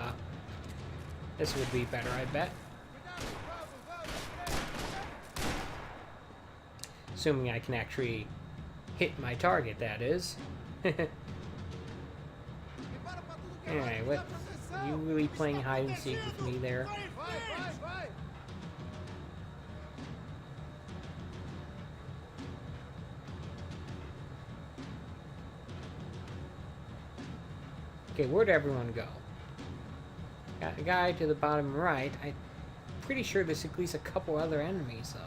S1: this would be better, I bet. Assuming I can actually hit my target, that is. Anyway, what? Are you really playing hide and seek with me there? Okay, where'd everyone go? Got a guy to the bottom right. I'm pretty sure there's at least a couple other enemies, though.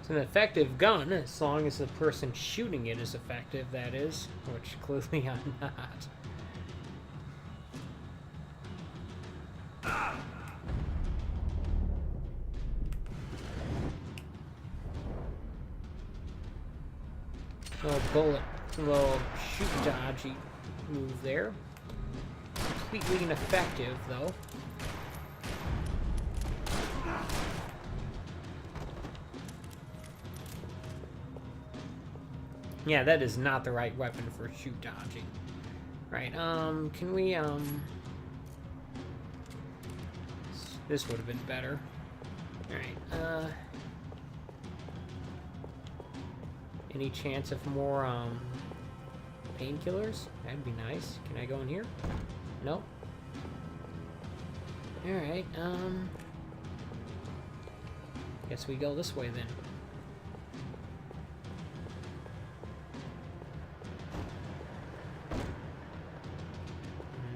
S1: It's an effective gun, as long as the person shooting it is effective, that is. Which clearly I'm not. Little shoot dodgy move there. Completely ineffective, though. Yeah, that is not the right weapon for shoot dodging. Right, can we, this would have been better. Alright, any chance of more, painkillers? That'd be nice. Can I go in here? Nope. Alright, guess we go this way then.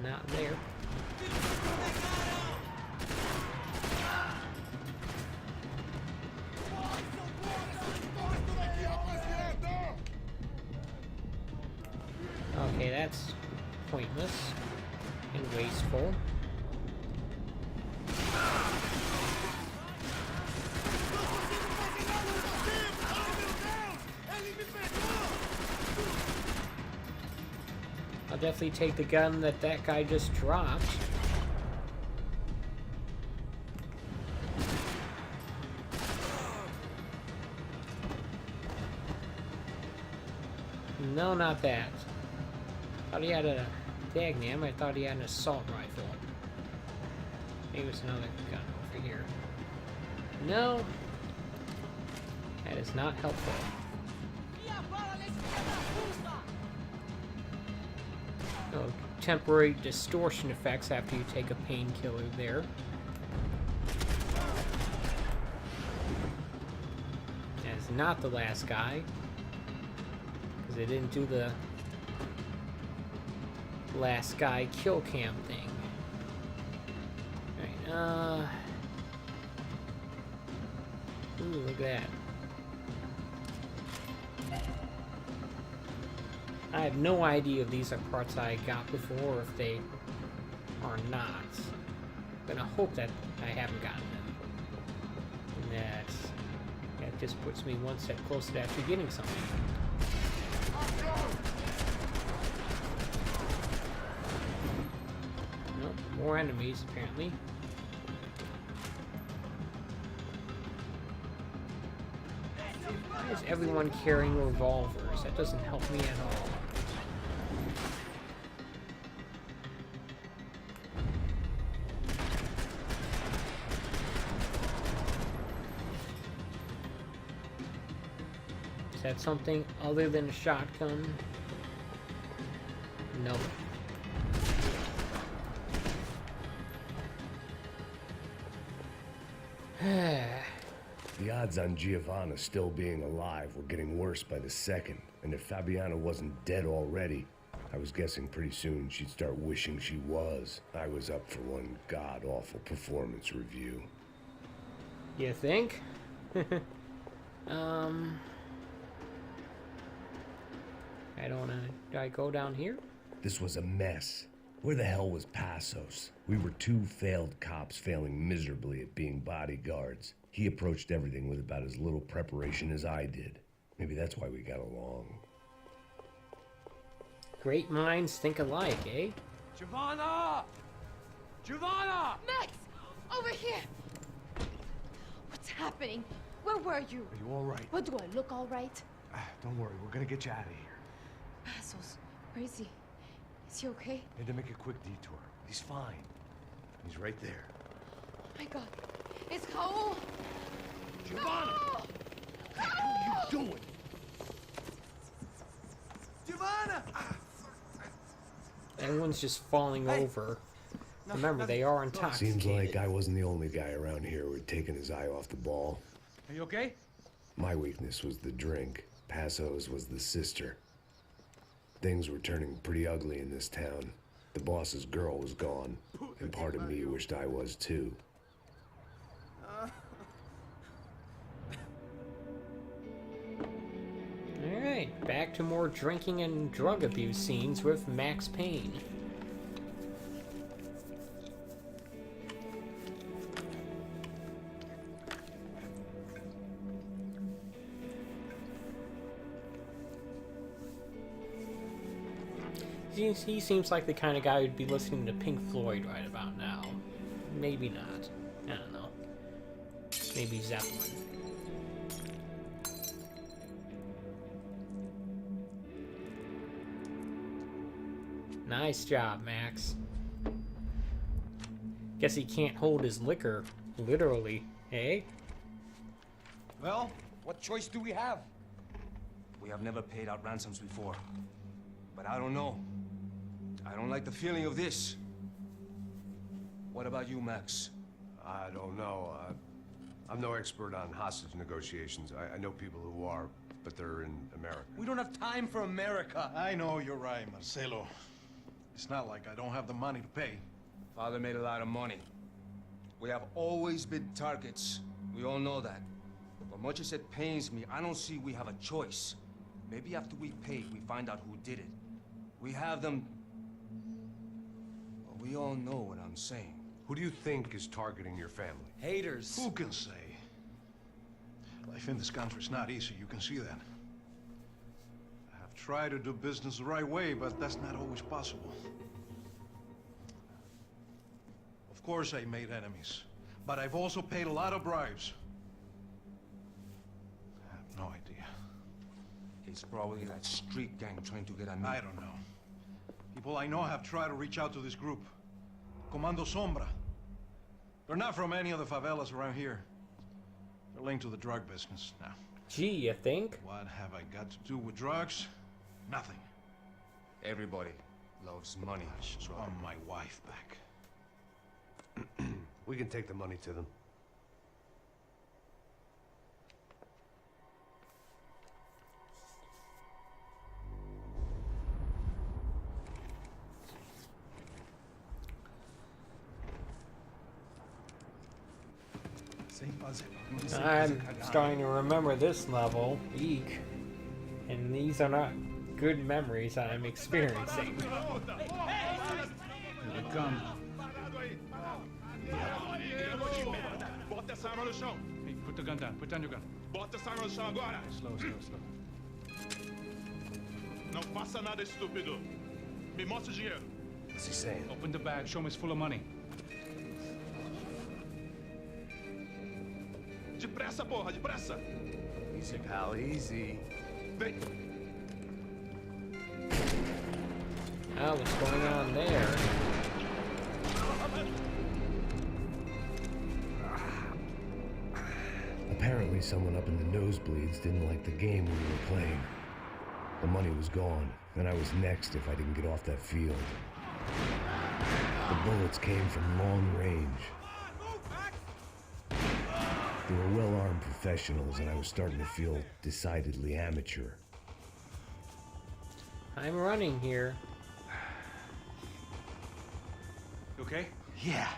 S1: Not there. Okay, that's pointless and wasteful. I'll definitely take the gun that guy just dropped. No, not that. Thought he had a dagnam. I thought he had an assault rifle. Maybe it's another gun over here. No. That is not helpful. Oh, temporary distortion effects after you take a painkiller there. That is not the last guy. Because they didn't do the last guy kill cam thing. Alright, ooh, look at that. I have no idea if these are parts I got before or if they are not. I'm gonna hope that I haven't gotten them. And that just puts me one step closer to actually getting something. Nope, more enemies apparently. Why is everyone carrying revolvers? That doesn't help me at all. Is that something other than a shotgun? Nope.
S4: The odds on Giovanna still being alive were getting worse by the second, and if Fabiana wasn't dead already, I was guessing pretty soon she'd start wishing she was. I was up for one god-awful performance review.
S1: You think? Do I go down here?
S4: This was a mess. Where the hell was Passos? We were two failed cops failing miserably at being bodyguards. He approached everything with about as little preparation as I did. Maybe that's why we got along.
S1: Great minds think alike, eh?
S11: Giovanna! Giovanna!
S8: Max! Over here! What's happening? Where were you?
S11: Are you all right?
S8: What, do I look all right?
S11: Don't worry, we're gonna get you out of here.
S8: Passos, where is he? Is he okay?
S11: Had to make a quick detour. He's fine. He's right there.
S8: Oh my God. It's Raul!
S11: Giovanna!
S8: No!
S11: What the hell are you doing? Giovanna!
S1: Everyone's just falling over. Remember, they are intoxicated.
S4: Seems like I wasn't the only guy around here who had taken his eye off the ball.
S11: Are you okay?
S4: My weakness was the drink. Passos was the sister. Things were turning pretty ugly in this town. The boss's girl was gone, and part of me wished I was too.
S1: Alright, back to more drinking and drug abuse scenes with Max Payne. He seems like the kind of guy who'd be listening to Pink Floyd right about now. Maybe not. I don't know. Maybe Zeppelin. Nice job, Max. Guess he can't hold his liquor, literally, eh?
S5: Well, what choice do we have?
S13: We have never paid out ransoms before. But I don't know. I don't like the feeling of this. What about you, Max?
S2: I don't know. I'm no expert on hostage negotiations. I know people who are, but they're in America.
S5: We don't have time for America.
S14: I know you're right, Marcelo. It's not like I don't have the money to pay.
S13: Father made a lot of money. We have always been targets. We all know that. But much as it pains me, I don't see we have a choice. Maybe after we pay, we find out who did it. We have them... Well, we all know what I'm saying.
S2: Who do you think is targeting your family?
S5: Haters.
S14: Who can say? Life in this country is not easy, you can see that. I have tried to do business the right way, but that's not always possible. Of course I made enemies, but I've also paid a lot of bribes. I have no idea.
S13: It's probably that street gang trying to get at me.
S14: I don't know. People I know have tried to reach out to this group. Comando Sombra. They're not from any of the favelas around here. They're linked to the drug business now.
S1: Gee, you think?
S14: What have I got to do with drugs? Nothing.
S13: Everybody loves money.
S14: I just want my wife back.
S2: We can take the money to them.
S1: I'm starting to remember this level. Eek. And these are not good memories I'm experiencing.
S3: Here we come.
S15: Bota essa arma no chão.
S3: Hey, put the gun down. Put down your gun.
S15: Bota essa arma no chão agora.
S3: Slow, slow, slow.
S15: Não faça nada, estúpido. Me mostre o dinheiro.
S2: What's he saying?
S3: Open the bag. Show him it's full of money.
S15: Depressa, porra, depressa.
S2: Easy, pal, easy.
S15: Vem.
S1: Oh, what's going on there?
S4: Apparently someone up in the nosebleeds didn't like the game we were playing. The money was gone, and I was next if I didn't get off that field. The bullets came from long range. They were well-armed professionals, and I was starting to feel decidedly amateur.
S1: I'm running here.
S3: You okay?
S14: Yeah.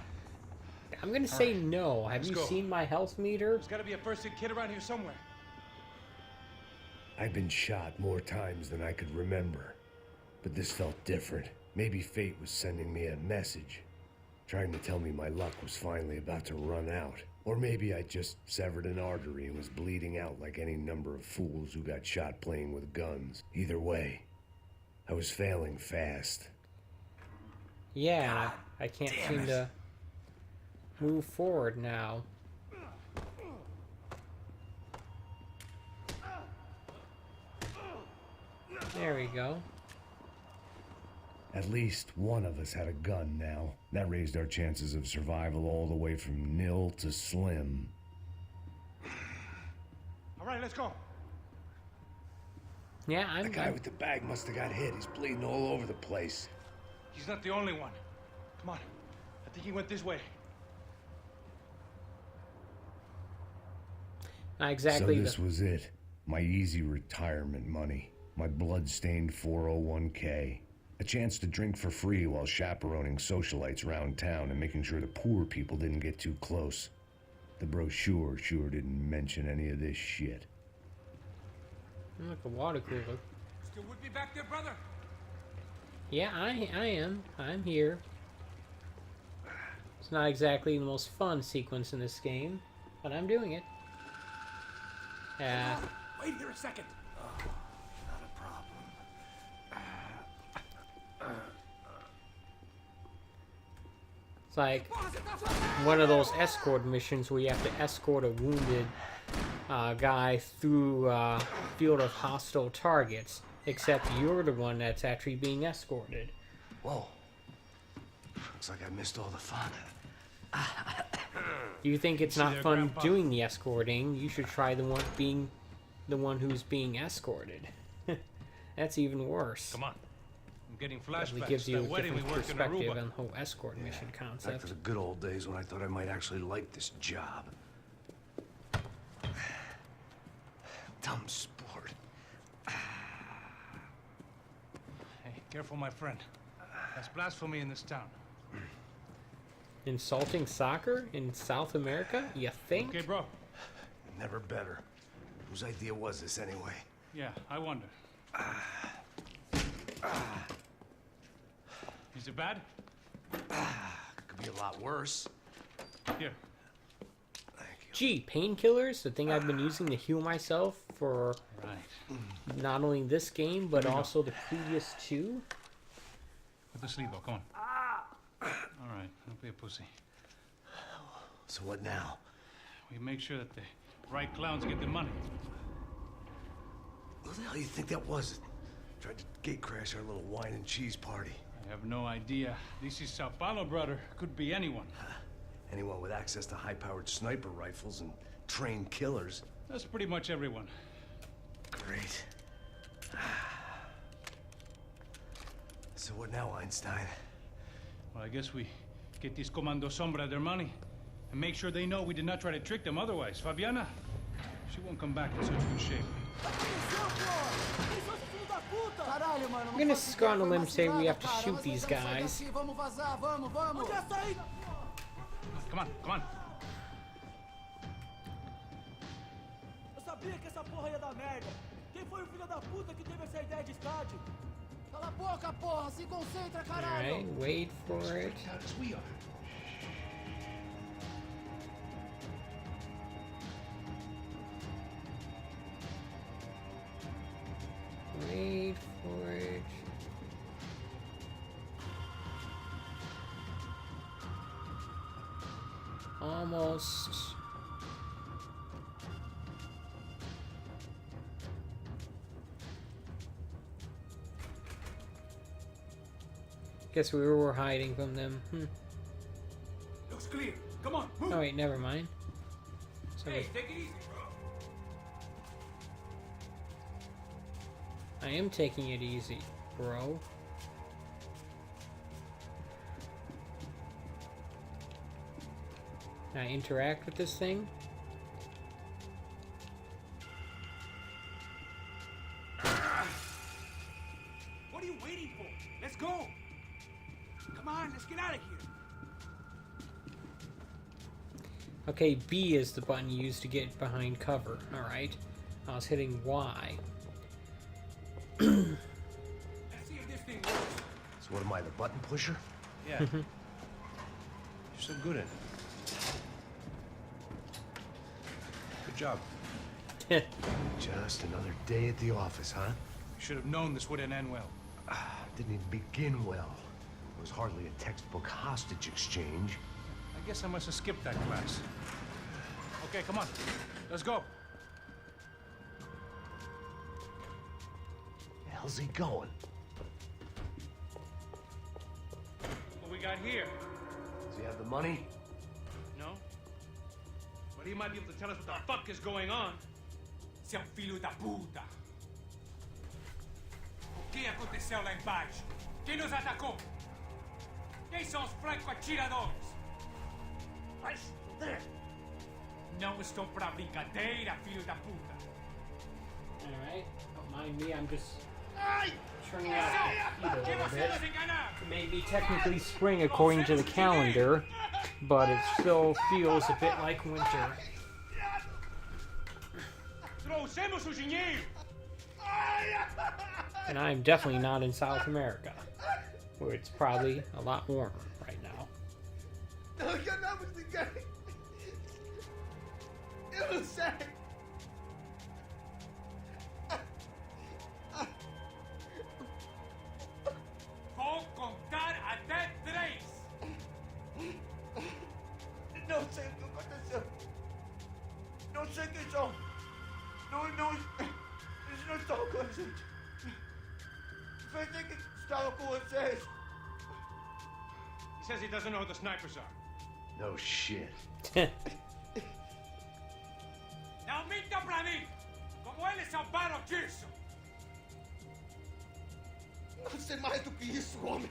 S1: I'm gonna say no. Have you seen my health meter?
S3: There's gotta be a first aid kit around here somewhere.
S4: I've been shot more times than I could remember, but this felt different. Maybe fate was sending me a message, trying to tell me my luck was finally about to run out. Or maybe I just severed an artery and was bleeding out like any number of fools who got shot playing with guns. Either way, I was failing fast.
S1: Yeah, I can't seem to move forward now. There we go.
S4: At least one of us had a gun now. That raised our chances of survival all the way from nil to slim.
S3: All right, let's go.
S1: Yeah, I'm
S4: The guy with the bag must have got hit. He's bleeding all over the place.
S3: He's not the only one. Come on. I think he went this way.
S1: Not exactly.
S4: So this was it. My easy retirement money. My blood-stained 401k. A chance to drink for free while chaperoning socialites around town and making sure the poor people didn't get too close. The brochure sure didn't mention any of this shit.
S1: I'm like a water cooler.
S3: Still with me back there, brother?
S1: Yeah, I am. I'm here. It's not exactly the most fun sequence in this game, but I'm doing it.
S11: Wait here a second.
S2: Not a problem.
S1: It's like one of those escort missions where you have to escort a wounded guy through a field of hostile targets, except you're the one that's actually being escorted.
S4: Whoa. Looks like I missed all the fun.
S1: You think it's not fun doing the escorting? You should try the one who's being escorted. That's even worse.
S3: Come on. I'm getting flashbacks.
S1: It gives you a
S3: wedding
S1: different
S3: we worked in
S1: perspective
S3: Aruba.
S1: on the whole escort mission
S4: Back
S1: concept.
S4: to the good old days when I thought I might actually like this job. Dumb sport.
S3: Hey, careful, my friend. That's blasphemy in this town.
S1: Insulting soccer in South America? You think?
S3: Okay, bro.
S4: Never better. Whose idea was this anyway?
S3: Yeah, I wonder. Is it bad?
S4: Could be a lot worse.
S3: Here.
S1: Gee, painkillers, the thing I've been using to heal myself for not only this game, but also the previous two.
S3: Put the sleeve on, come on. All right, don't be a pussy.
S4: So what now?
S3: We make sure that the right clowns get the money.
S4: Who the hell do you think that was? Tried to gate crash our little wine and cheese party.
S3: I have no idea. This is Sao Paulo, brother. Could be anyone.
S4: Anyone with access to high-powered sniper rifles and trained killers.
S3: That's pretty much everyone.
S4: Great. So what now, Einstein?
S3: Well, I guess we get these Comando Sombra their money and make sure they know we did not try to trick them otherwise. Fabiana, she won't come back in such good shape.
S1: I'm gonna go on a limb and say we have to shoot these guys.
S3: Come on, come on.
S16: Eu sabia que essa porra ia dar merda. Quem foi o filho da puta que teve essa ideia de estádio? Cala a boca, porra! Se concentra, caralho!
S1: Alright, wait for it. Wait for it. Almost. Guess we were hiding from them.
S6: Looks clear. Come on, move.
S1: Oh wait, never mind.
S6: Hey, take it easy, bro.
S1: I am taking it easy, bro. Can I interact with this thing?
S6: What are you waiting for? Let's go. Come on, let's get out of here.
S1: Okay, B is the button you use to get behind cover. Alright. I was hitting Y.
S6: Let's see if this thing works.
S4: So what am I, the button pusher?
S3: Yeah. You're so good at it.
S4: Good job. Just another day at the office, huh?
S3: You should have known this wouldn't end well.
S4: Didn't even begin well. It was hardly a textbook hostage exchange.
S3: I guess I must have skipped that class. Okay, come on. Let's go.
S4: The hell's he going?
S3: What we got here?
S4: Does he have the money?
S3: No? But he might be able to tell us what the fuck is going on.
S6: Você é um filho da puta. O que aconteceu lá embaixo? Quem nos atacou? Quem são os franco-atiradores? Vai se fuder! Não estou pra brincadeira, filho da puta.
S1: Alright, don't mind me, I'm just turning out the heat a little bit. It may be technically spring according to the calendar, but it still feels a bit like winter.
S3: Trouxemos o dinheiro!
S1: And I'm definitely not in South America, where it's probably a lot warmer right now.
S12: Ganhamos ninguém! Eu não sei!
S6: Vou contar até 3!
S16: sei o que aconteceu. Não sei quem são. Eles não estão com a gente. Pensei que estavam com vocês.
S3: He says he doesn't know who the snipers are.
S2: No shit.
S6: Não minta pra mim! Como eles salvaram disso!
S16: Não sei mais do que isso, homem.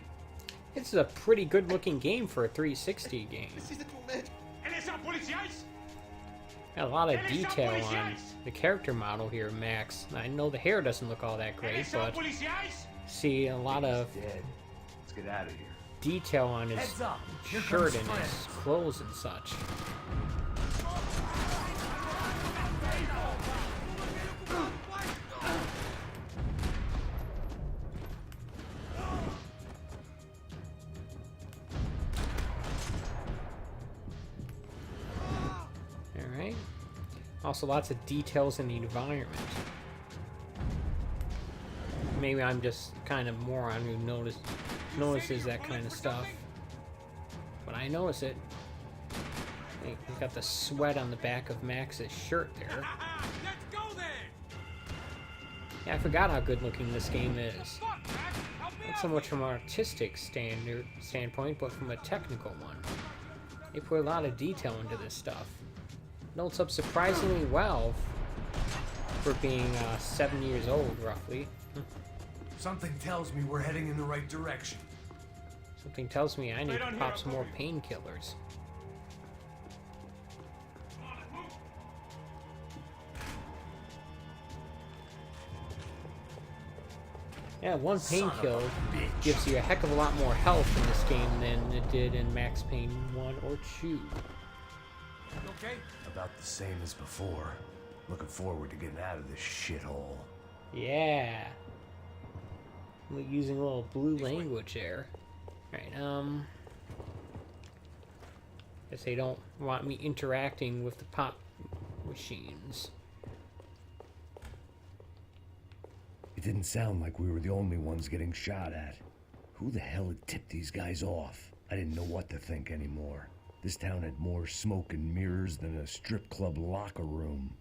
S1: This is a pretty good looking game for a 360 game.
S16: Precisa de médico.
S6: Eles são policiais?
S1: Got a lot of detail on the character model here, Max. I know the hair doesn't look all that great, but see a lot of
S2: Let's get out of here.
S1: detail on his shirt and his clothes and such. Alright. Also lots of details in the environment. Maybe I'm just kind of moron who notices that kind of stuff. But I notice it. Hey, you got the sweat on the back of Max's shirt there.
S6: Let's go then!
S1: Yeah, I forgot how good looking this game is. Not so much from an artistic standpoint, but from a technical one. They put a lot of detail into this stuff. It holds up surprisingly well for being 7 years old, roughly.
S11: Something tells me we're heading in the right direction.
S1: Something tells me I need to pop some more painkillers. Yeah, one pain kill gives you a heck of a lot more health in this game than it did in Max Payne 1 or 2.
S11: Okay?
S4: About the same as before. Looking forward to getting out of this shithole.
S1: Yeah. We're using a little blue language there. Right, guess they don't want me interacting with the pop machines.
S4: It didn't sound like we were the only ones getting shot at. Who the hell had tipped these guys off? I didn't know what to think anymore. This town had more smoke and mirrors than a strip club locker room.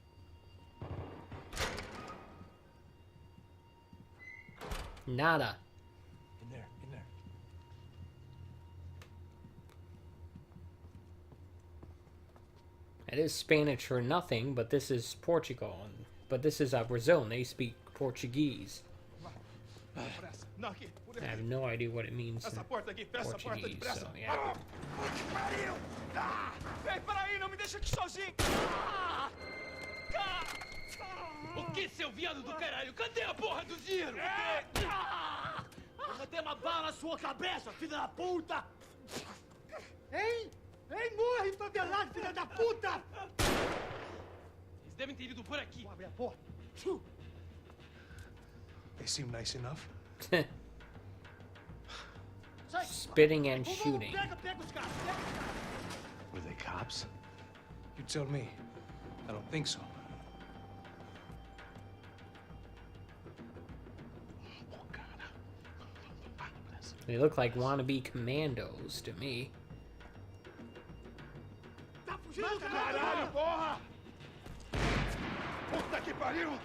S1: Nada.
S11: In there.
S1: It is Spanish for nothing, but this is Portugal. But this is Brazil, and they speak Portuguese. I have no idea what it means in Portuguese, so yeah.
S16: Ei, peraí, não me deixa aqui sozinho!
S12: O que, seu viado do caralho? Cadê a porra do tiro? Vou meter uma bala na sua cabeça, filha da puta!
S16: Ei! Ei, morre, favelado, filha da puta!
S12: Eles devem ter ido por aqui.
S16: Abre a porta.
S14: They seem nice enough.
S1: Spitting and shooting.
S14: Were they cops? You tell me. I don't think so.
S1: They look like wannabe commandos to me.
S16: Caralho, porra! Puta que pariu!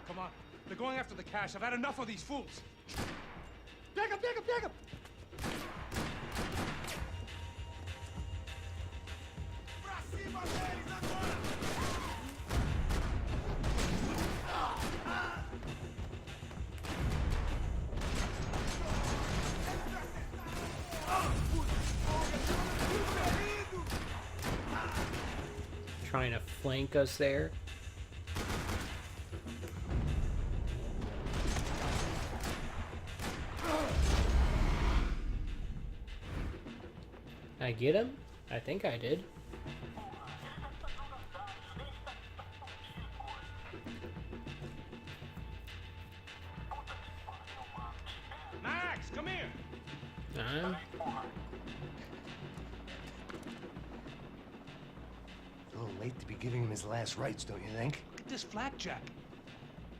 S3: Come on, they're going after the cash. I've had enough of these fools.
S16: Pega! Pra cima deles agora!
S1: Trying to flank us there. I get him? I think I did.
S3: Max, come here.
S4: A little late to be giving him his last rites, don't you think?
S3: Look at this flakjack.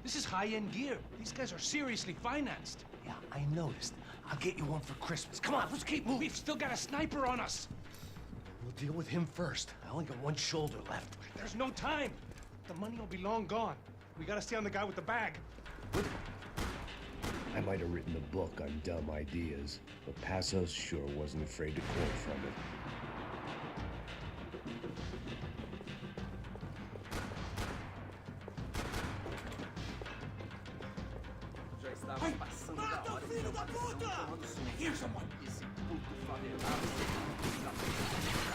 S3: This is high-end gear. These guys are seriously financed.
S4: Yeah, I noticed. I'll get you one for Christmas. Come on, let's keep moving.
S3: We've still got a sniper on us.
S11: We'll deal with him first. I only got one shoulder left.
S14: There's no time. The money will be long gone. We gotta stay on the guy with the bag.
S4: I might have written a book on dumb ideas, but Passos sure wasn't afraid to quote from it.
S16: Mata o filho da puta! I hear someone. Esse puto favelado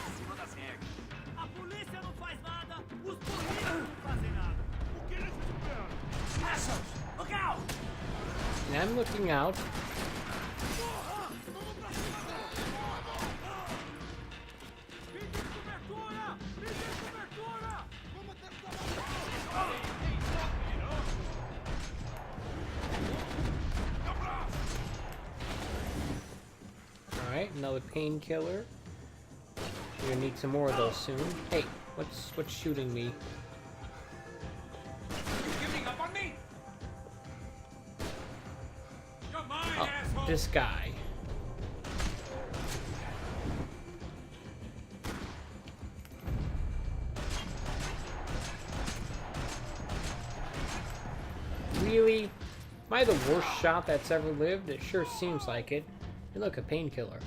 S16: acima das regras. A polícia não faz nada, os polícias não fazem nada. O que eles esperam? Assholes! Look out!
S1: And I'm looking out. Alright, another painkiller. We're gonna need some more of those soon. Hey, what's shooting me?
S6: Giving up on me? You're mine, asshole!
S1: This guy. Really? Am I the worst shot that's ever lived? It sure seems like it. Hey, look, a painkiller.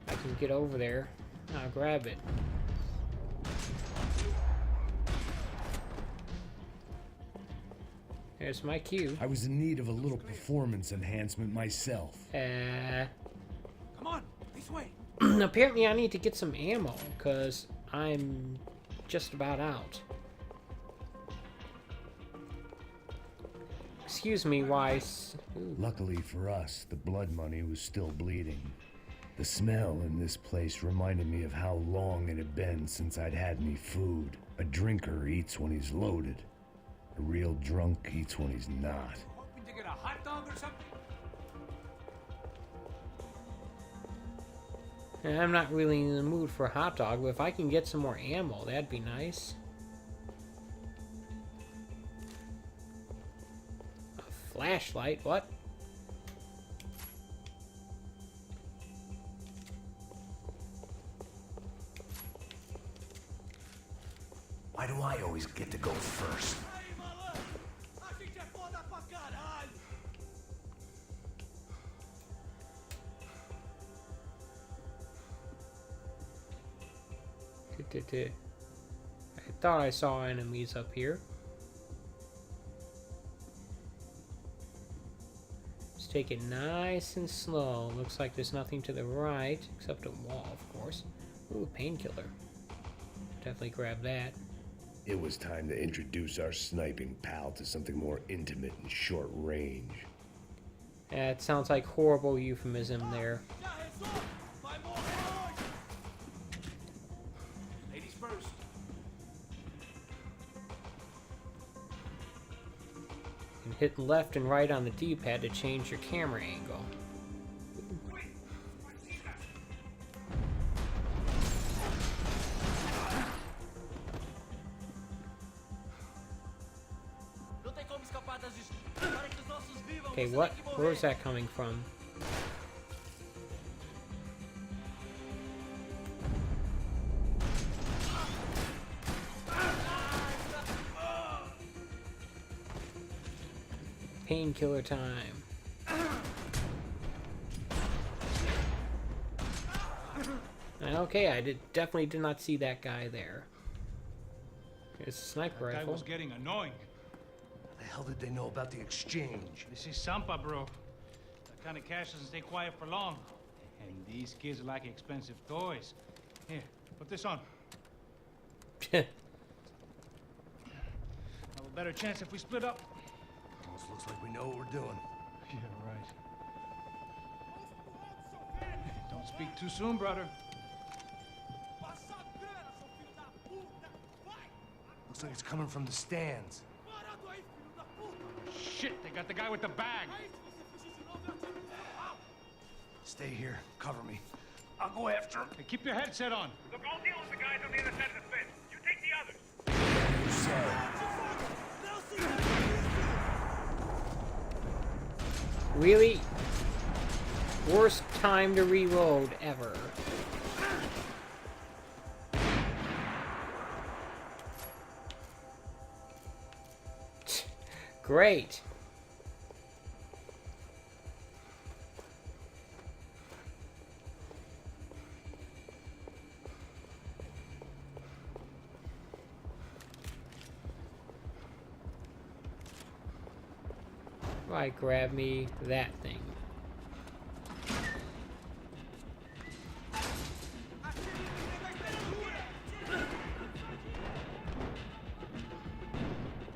S1: I can get over there. I'll grab it. There's my cue.
S4: I was in need of a little performance enhancement myself.
S6: Come on, this way.
S1: Apparently I need to get some ammo, because I'm just about out. Excuse me, Weiss.
S4: Luckily for us, the blood money was still bleeding. The smell in this place reminded me of how long it had been since I'd had any food. A drinker eats when he's loaded. A real drunk eats when he's not.
S6: Hoping to get a hot dog or something?
S1: I'm not really in the mood for a hot dog, but if I can get some more ammo, that'd be nice. A flashlight? What?
S11: Why do I always get to go first?
S1: I thought I saw enemies up here. Let's take it nice and slow. Looks like there's nothing to the right, except a wall, of course. Ooh, painkiller. Definitely grab that.
S4: It was time to introduce our sniping pal to something more intimate and short range.
S1: It sounds like horrible euphemism there.
S6: Ladies first.
S1: And hit left and right on the D-pad to change your camera angle. Okay, what? Where is that coming from? Painkiller time. Okay, I definitely did not see that guy there. It's a sniper
S3: That guy
S1: rifle.
S3: was getting annoying.
S11: How the hell did they know about the exchange?
S3: This is Sampa, bro. That kind of cash doesn't stay quiet for long. And these kids like expensive toys. Here, put this on. Have a better chance if we split up.
S11: Almost looks like we know what we're doing.
S3: Yeah, right. Don't speak too soon, brother.
S11: Looks like it's coming from the stands.
S3: Shit, they got the guy with the bag.
S11: Stay here. Cover me. I'll go after him.
S3: Hey, keep your headset on.
S15: Look, I'll deal with the guys on the other side of the fence. You take the others.
S11: You said.
S1: Really? Worst time to reload ever. Great. Right, grab me that thing.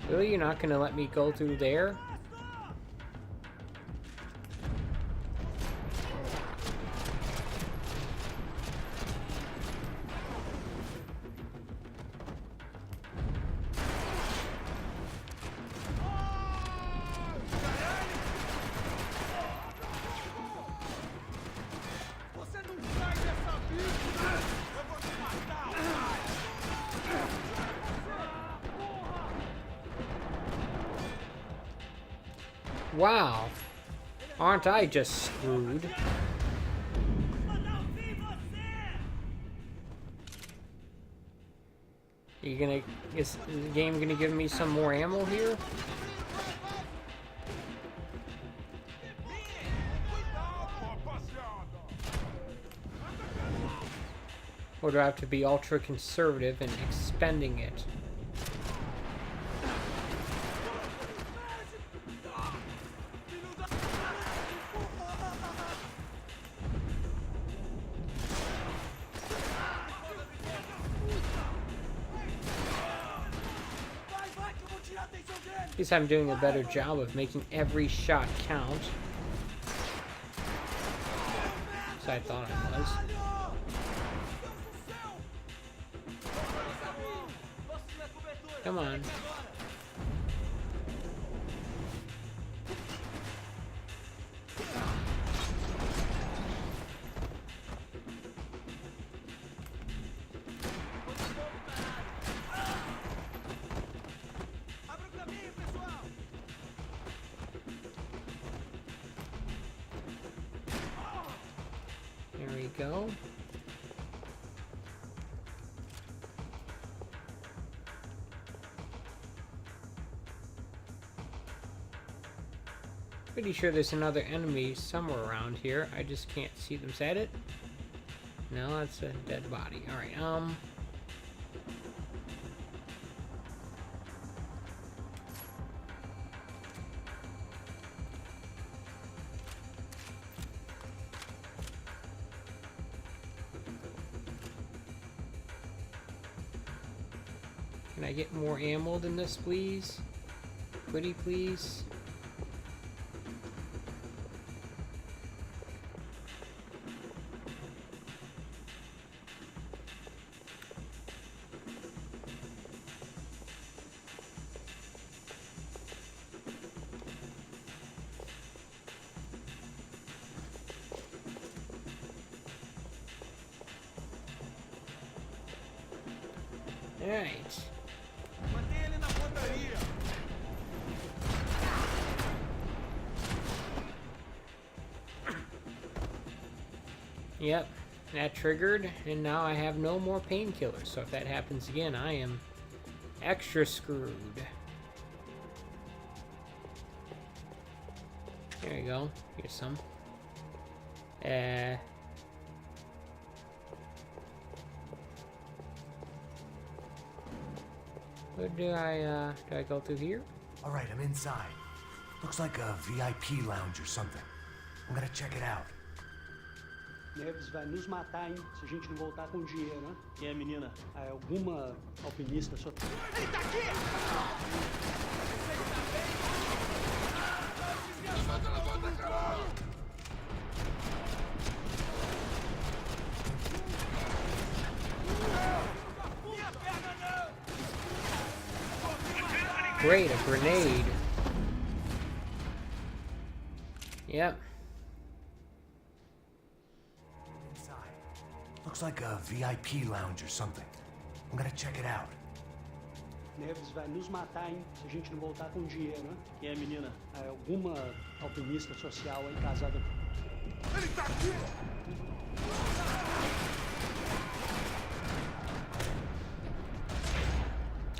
S1: Really? You're not gonna let me go through there? Wow, aren't I just screwed? Is the game gonna give me some more ammo here? Or do I have to be ultra conservative in expending it? At least I'm doing a better job of making every shot count. So I thought I was. Come on. There we go. Pretty sure there's another enemy somewhere around here. I just can't see them. Is that it? No, that's a dead body. Alright, can I get more ammo than this, please? Pretty please? Alright. Yep, that triggered, and now I have no more painkillers. So if that happens again, I am extra screwed. There you go. Here's some. Where do I go through here?
S4: All right, I'm inside. Looks like a VIP lounge or something. I'm gonna check it out.
S17: Neves vai nos matar, hein, se a gente não voltar com dinheiro, né? Quem é a menina? É alguma alpinista só. Ele tá aqui! Levanta, caralho!
S1: Great, a grenade. Yep.
S4: Inside. Looks like a VIP lounge or something. I'm gonna check it out.
S17: Neves vai nos matar, hein, se a gente não voltar com dinheiro, né? Quem é a menina? É alguma alpinista social aí casada. Ele tá aqui!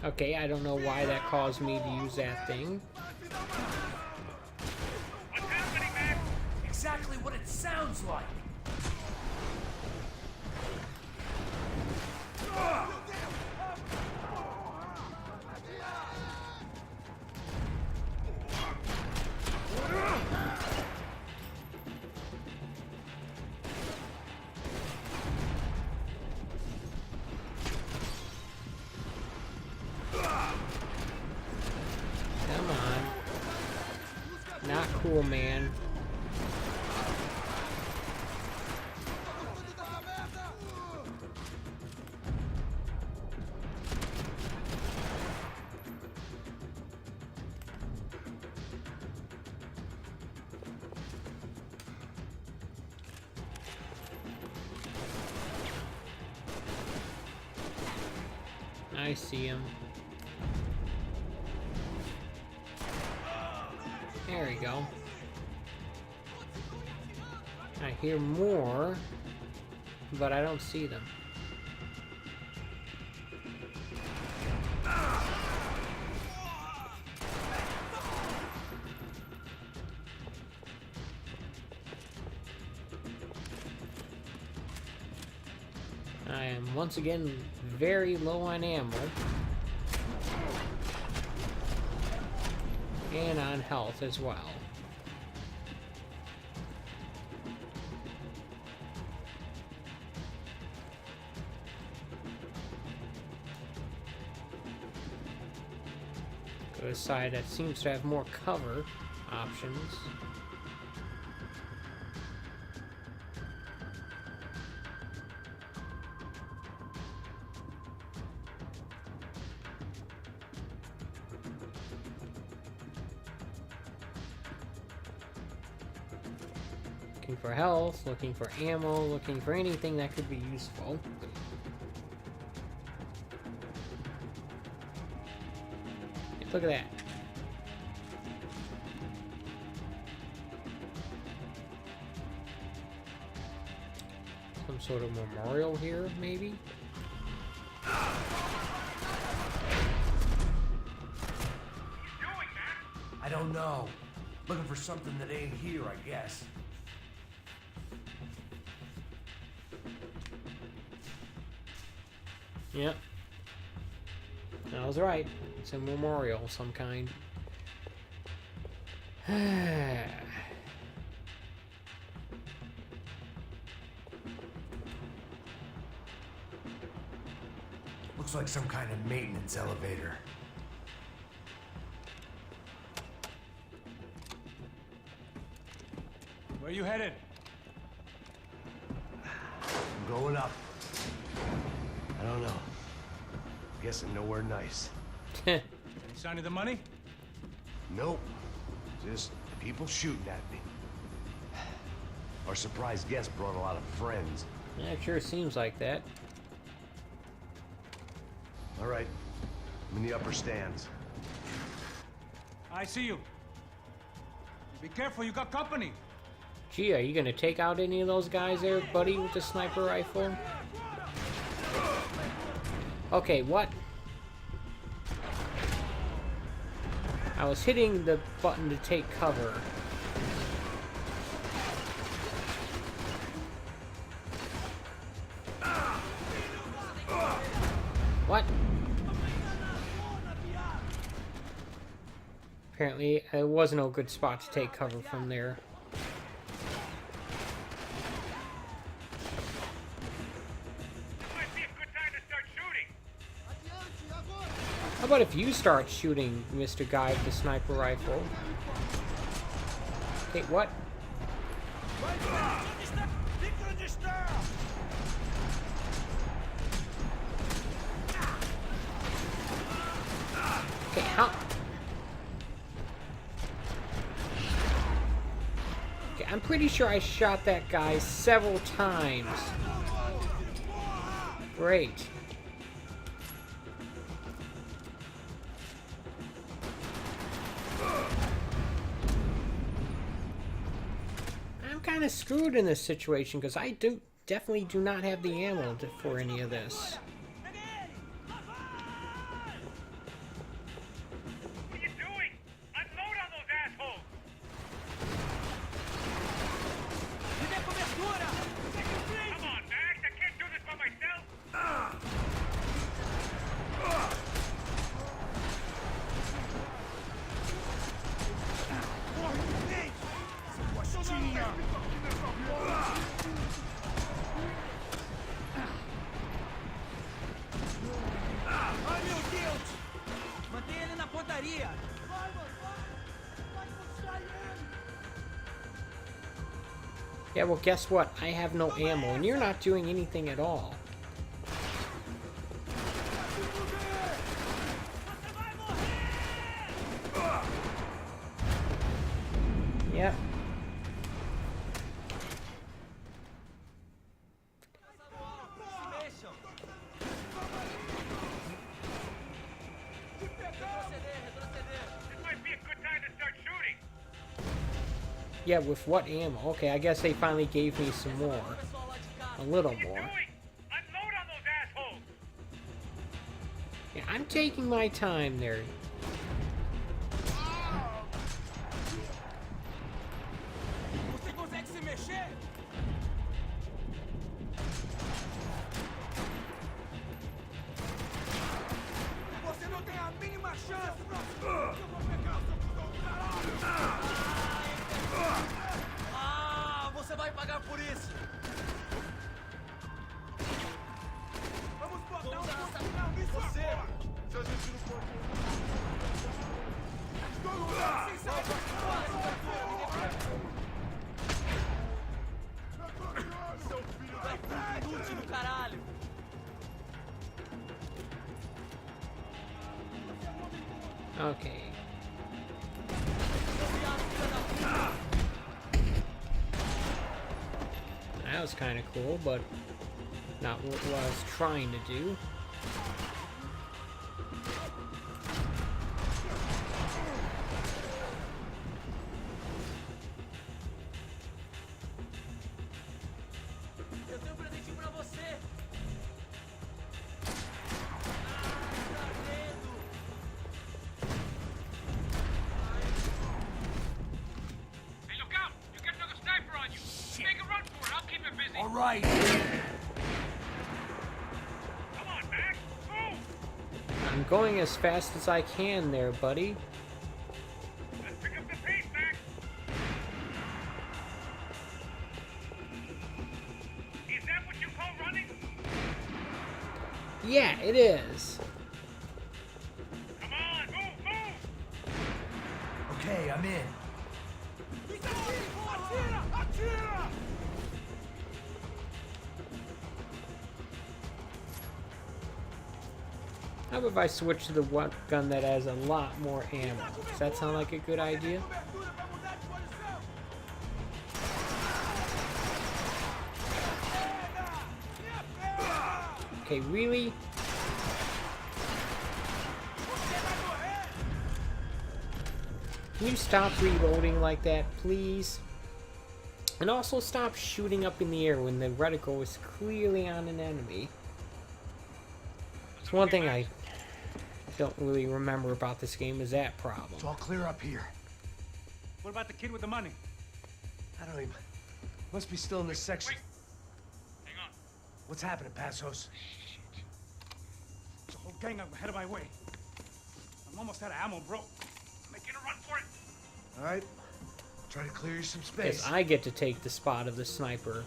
S1: Okay, I don't know why that caused me to use that thing.
S11: sounds like.
S1: Come on. Not cool, man. I see him. There we go. I hear more, but I don't see them. I am once again very low on ammo. And on health as well. Go to a side that seems to have more cover options. Looking for health, looking for ammo, looking for anything that could be useful. Look at that. Some sort of memorial here, maybe?
S11: I don't know. Looking for something that ain't here, I guess.
S1: Yep. I was right. It's a memorial of some kind.
S11: Looks like some kind of maintenance elevator.
S3: Where you headed?
S11: I'm going up. I don't know. Guessing nowhere nice.
S3: Any sign of the money?
S11: Nope. Just people shooting at me. Our surprise guest brought a lot of friends.
S1: Yeah, it sure seems like that.
S11: All right. I'm in the upper stands.
S3: I see you. Be careful, you got company.
S1: Gee, are you gonna take out any of those guys there, buddy, with the sniper rifle? Okay, what? I was hitting the button to take cover. What? Apparently, it was no good spot to take cover from there. How about if you start shooting, Mr. Guy with the sniper rifle? Okay, what? Okay, how? Okay, I'm pretty sure I shot that guy several times. Great. Kind of screwed in this situation because I definitely do not have the ammo for any of this.
S6: What are you doing? Unload on those assholes!
S1: Yeah, well, guess what? I have no ammo, and you're not doing anything at all. Yep. Yeah, with what ammo? Okay, I guess they finally gave me some more. A little more. Yeah, I'm taking my time there.
S16: Você consegue se mexer? Você não tem a mínima chance! Eu vou pegar seu cuzão do caralho! Ah, você vai pagar por isso! Vamos botar um nisso você! Se a gente não for... Seu filho da puta inútil do caralho!
S1: Okay. That was kind of cool, but not what I was trying to do.
S16: Eu tenho um presentinho pra você!
S6: Hey, look out! You get another sniper on you! Make a run for it, I'll keep it busy!
S11: All right.
S6: Come on, Max! Move!
S1: I'm going as fast as I can there, buddy.
S6: Let's pick up the pace, Max! Is that what you call running?
S1: Yeah, it is.
S6: Come on, move, move!
S11: Okay, I'm in.
S16: Atira! Atira!
S1: How about if I switch to the one gun that has a lot more ammo? Does that sound like a good idea? Okay, really? Can you stop reloading like that, please? And also stop shooting up in the air when the reticle is clearly on an enemy. It's one thing I don't really remember about this game is that problem.
S11: It's all clear up here.
S3: What about the kid with the money?
S11: I don't even... Must be still in this section.
S6: Hang on.
S11: What's happening, Passos?
S3: There's a whole gang up ahead of my way. I'm almost out of ammo, bro. Making a run for it.
S11: All right. Try to clear you some space.
S1: Because I get to take the spot of the sniper.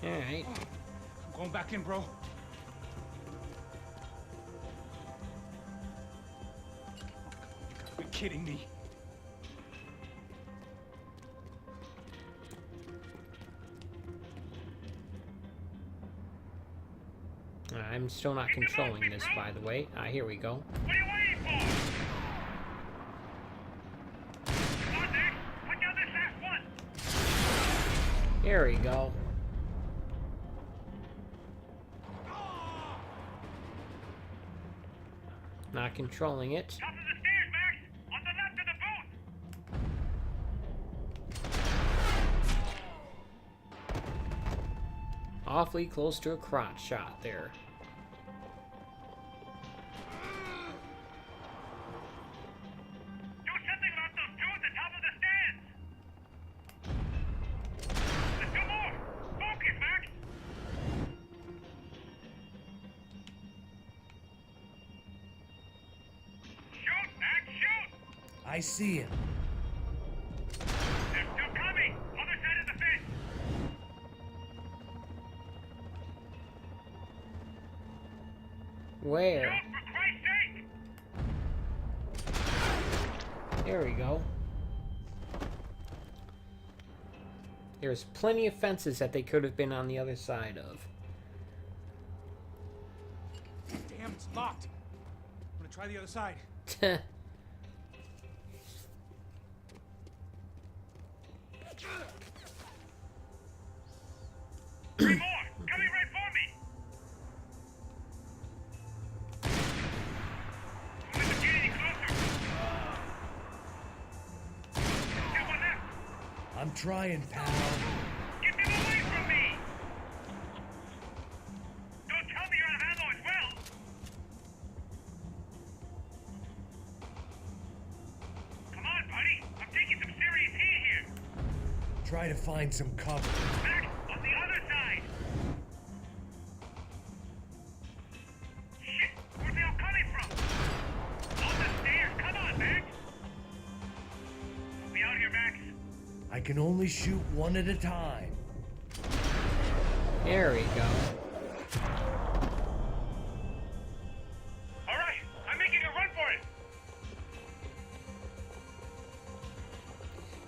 S1: Alright.
S3: I'm going back in, bro. You gotta be kidding me.
S1: I'm still not controlling this, by the way. Here we go.
S6: What are you waiting for? Come on, Nick. Put down this last one.
S1: There we go. Not controlling it.
S6: Top of the stairs, Max. On the left of the booth.
S1: Awfully close to a crotch shot there.
S6: Do something about those two at the top of the stairs. There's two more. Focus, Max. Shoot, Max, shoot.
S11: I see him.
S6: They're still coming. Other side of the fence.
S1: Where?
S6: Shoot, for Christ's sake.
S1: There we go. There's plenty of fences that they could have been on the other side of.
S3: Damn, it's locked. I'm gonna try the other side.
S6: Three more! Coming right for me! We doesn't get any closer. Still one left.
S4: I'm trying, pal.
S6: Get them away from me! Don't tell me you're out of ammo as well! Come on, buddy! I'm taking some serious heat here!
S4: Try to find some cover.
S6: Max, on the other side! Shit! Where's they all coming from? On the stairs! Come on, Max! Help me out here, Max!
S4: I can only shoot one at a time.
S1: There we go.
S6: Alright, I'm making a run for it!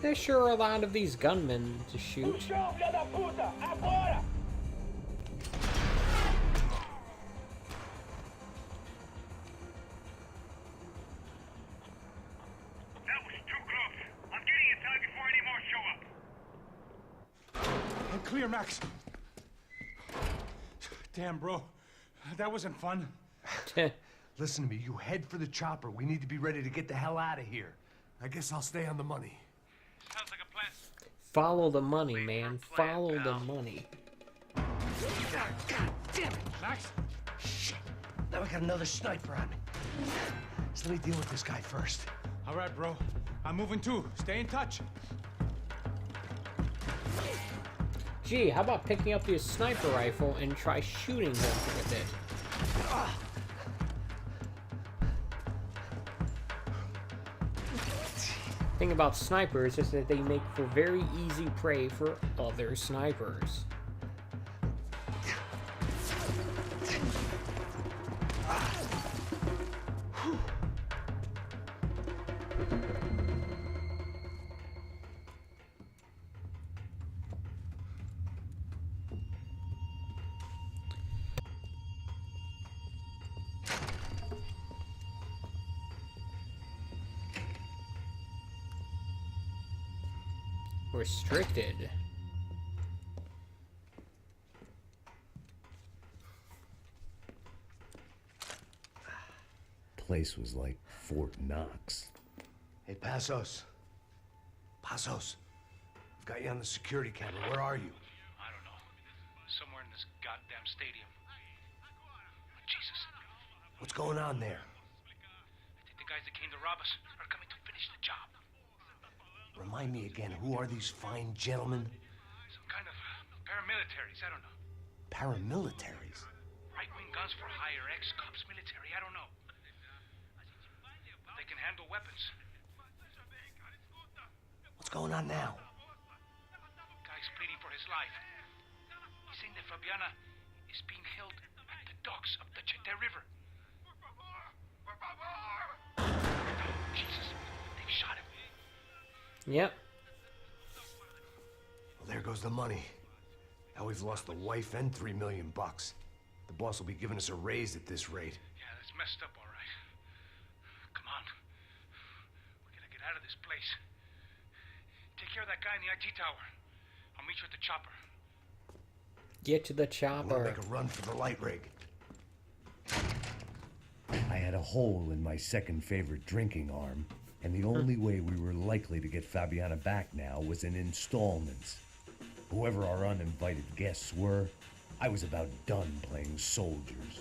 S1: There's sure a lot of these gunmen to shoot.
S6: That was too close. I'm getting inside before any more show up.
S3: I'm clear, Max. Damn, bro. That wasn't fun.
S4: Listen to me, you head for the chopper. We need to be ready to get the hell out of here. I guess I'll stay on the money.
S6: Sounds like a plan.
S1: Follow the money, man. Follow the money.
S11: God damn it!
S3: Max?
S11: Shit! Now I got another sniper on me. So let me deal with this guy first.
S3: All right, bro. I'm moving too. Stay in touch.
S1: Gee, how about picking up your sniper rifle and try shooting them with it? Thing about snipers is that they make for very easy prey for other snipers. Restricted.
S4: Place was like Fort Knox.
S11: Hey, Passos. Passos. I've got you on the security camera. Where are you?
S3: I don't know. Somewhere in this goddamn stadium. Jesus.
S11: What's going on there?
S3: I think the guys that came to rob us are coming to finish the job.
S11: Remind me again, who are these fine gentlemen?
S3: Some kind of paramilitaries, I don't know.
S11: Paramilitaries?
S3: Right-wing guns for hire, ex-cops, military, I don't know. But they can handle weapons.
S11: What's going on now?
S3: Guy's pleading for his life. He's saying that Fabiana is being held at the docks of the Chete River. Jesus, they've shot him.
S1: Yep.
S11: Well, there goes the money. Now we've lost the wife and $3 million. The boss will be giving us a raise at this rate.
S3: Yeah, that's messed up, all right. Come on. We gotta get out of this place. Take care of that guy in the IT tower. I'll meet you at the chopper.
S1: Get to the
S11: I'm gonna
S1: chopper.
S11: make a run for the light rig.
S4: I had a hole in my second favorite drinking arm, and the only way we were likely to get Fabiana back now was in installments. Whoever our uninvited guests were, I was about done playing soldiers.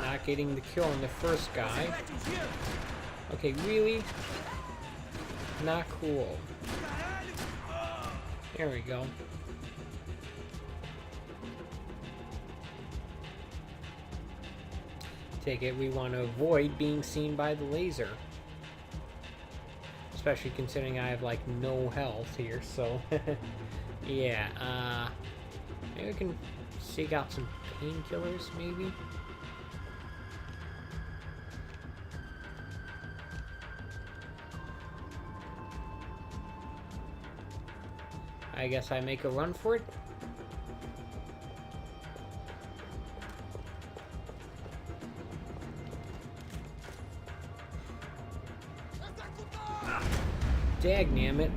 S1: Not getting the kill on the first guy. Okay, really? Not cool. There we go. Take it, we want to avoid being seen by the laser. Especially considering I have, like, no health here, so... yeah, maybe we can Take out some painkillers, maybe? I guess I make a run for it. Dagnammit.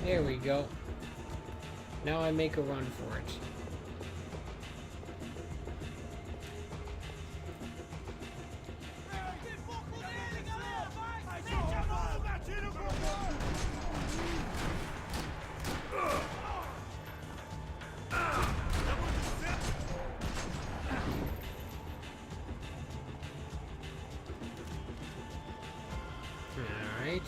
S1: There we go. Now I make a run for it. Alright.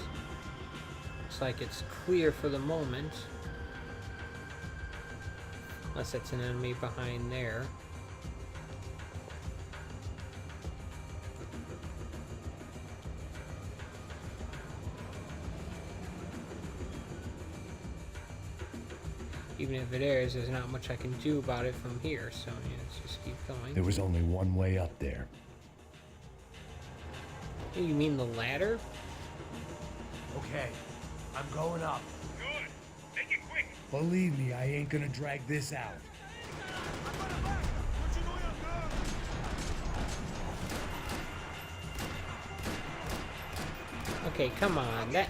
S1: Looks like it's clear for the moment. Unless it's an enemy behind there. Even if it is, there's not much I can do about it from here, so yeah, let's just keep going.
S4: There was only one way up there.
S1: You mean the ladder?
S11: Okay, I'm going up.
S15: Good. Make it quick.
S4: Believe me, I ain't gonna drag this out.
S1: Okay, come on. That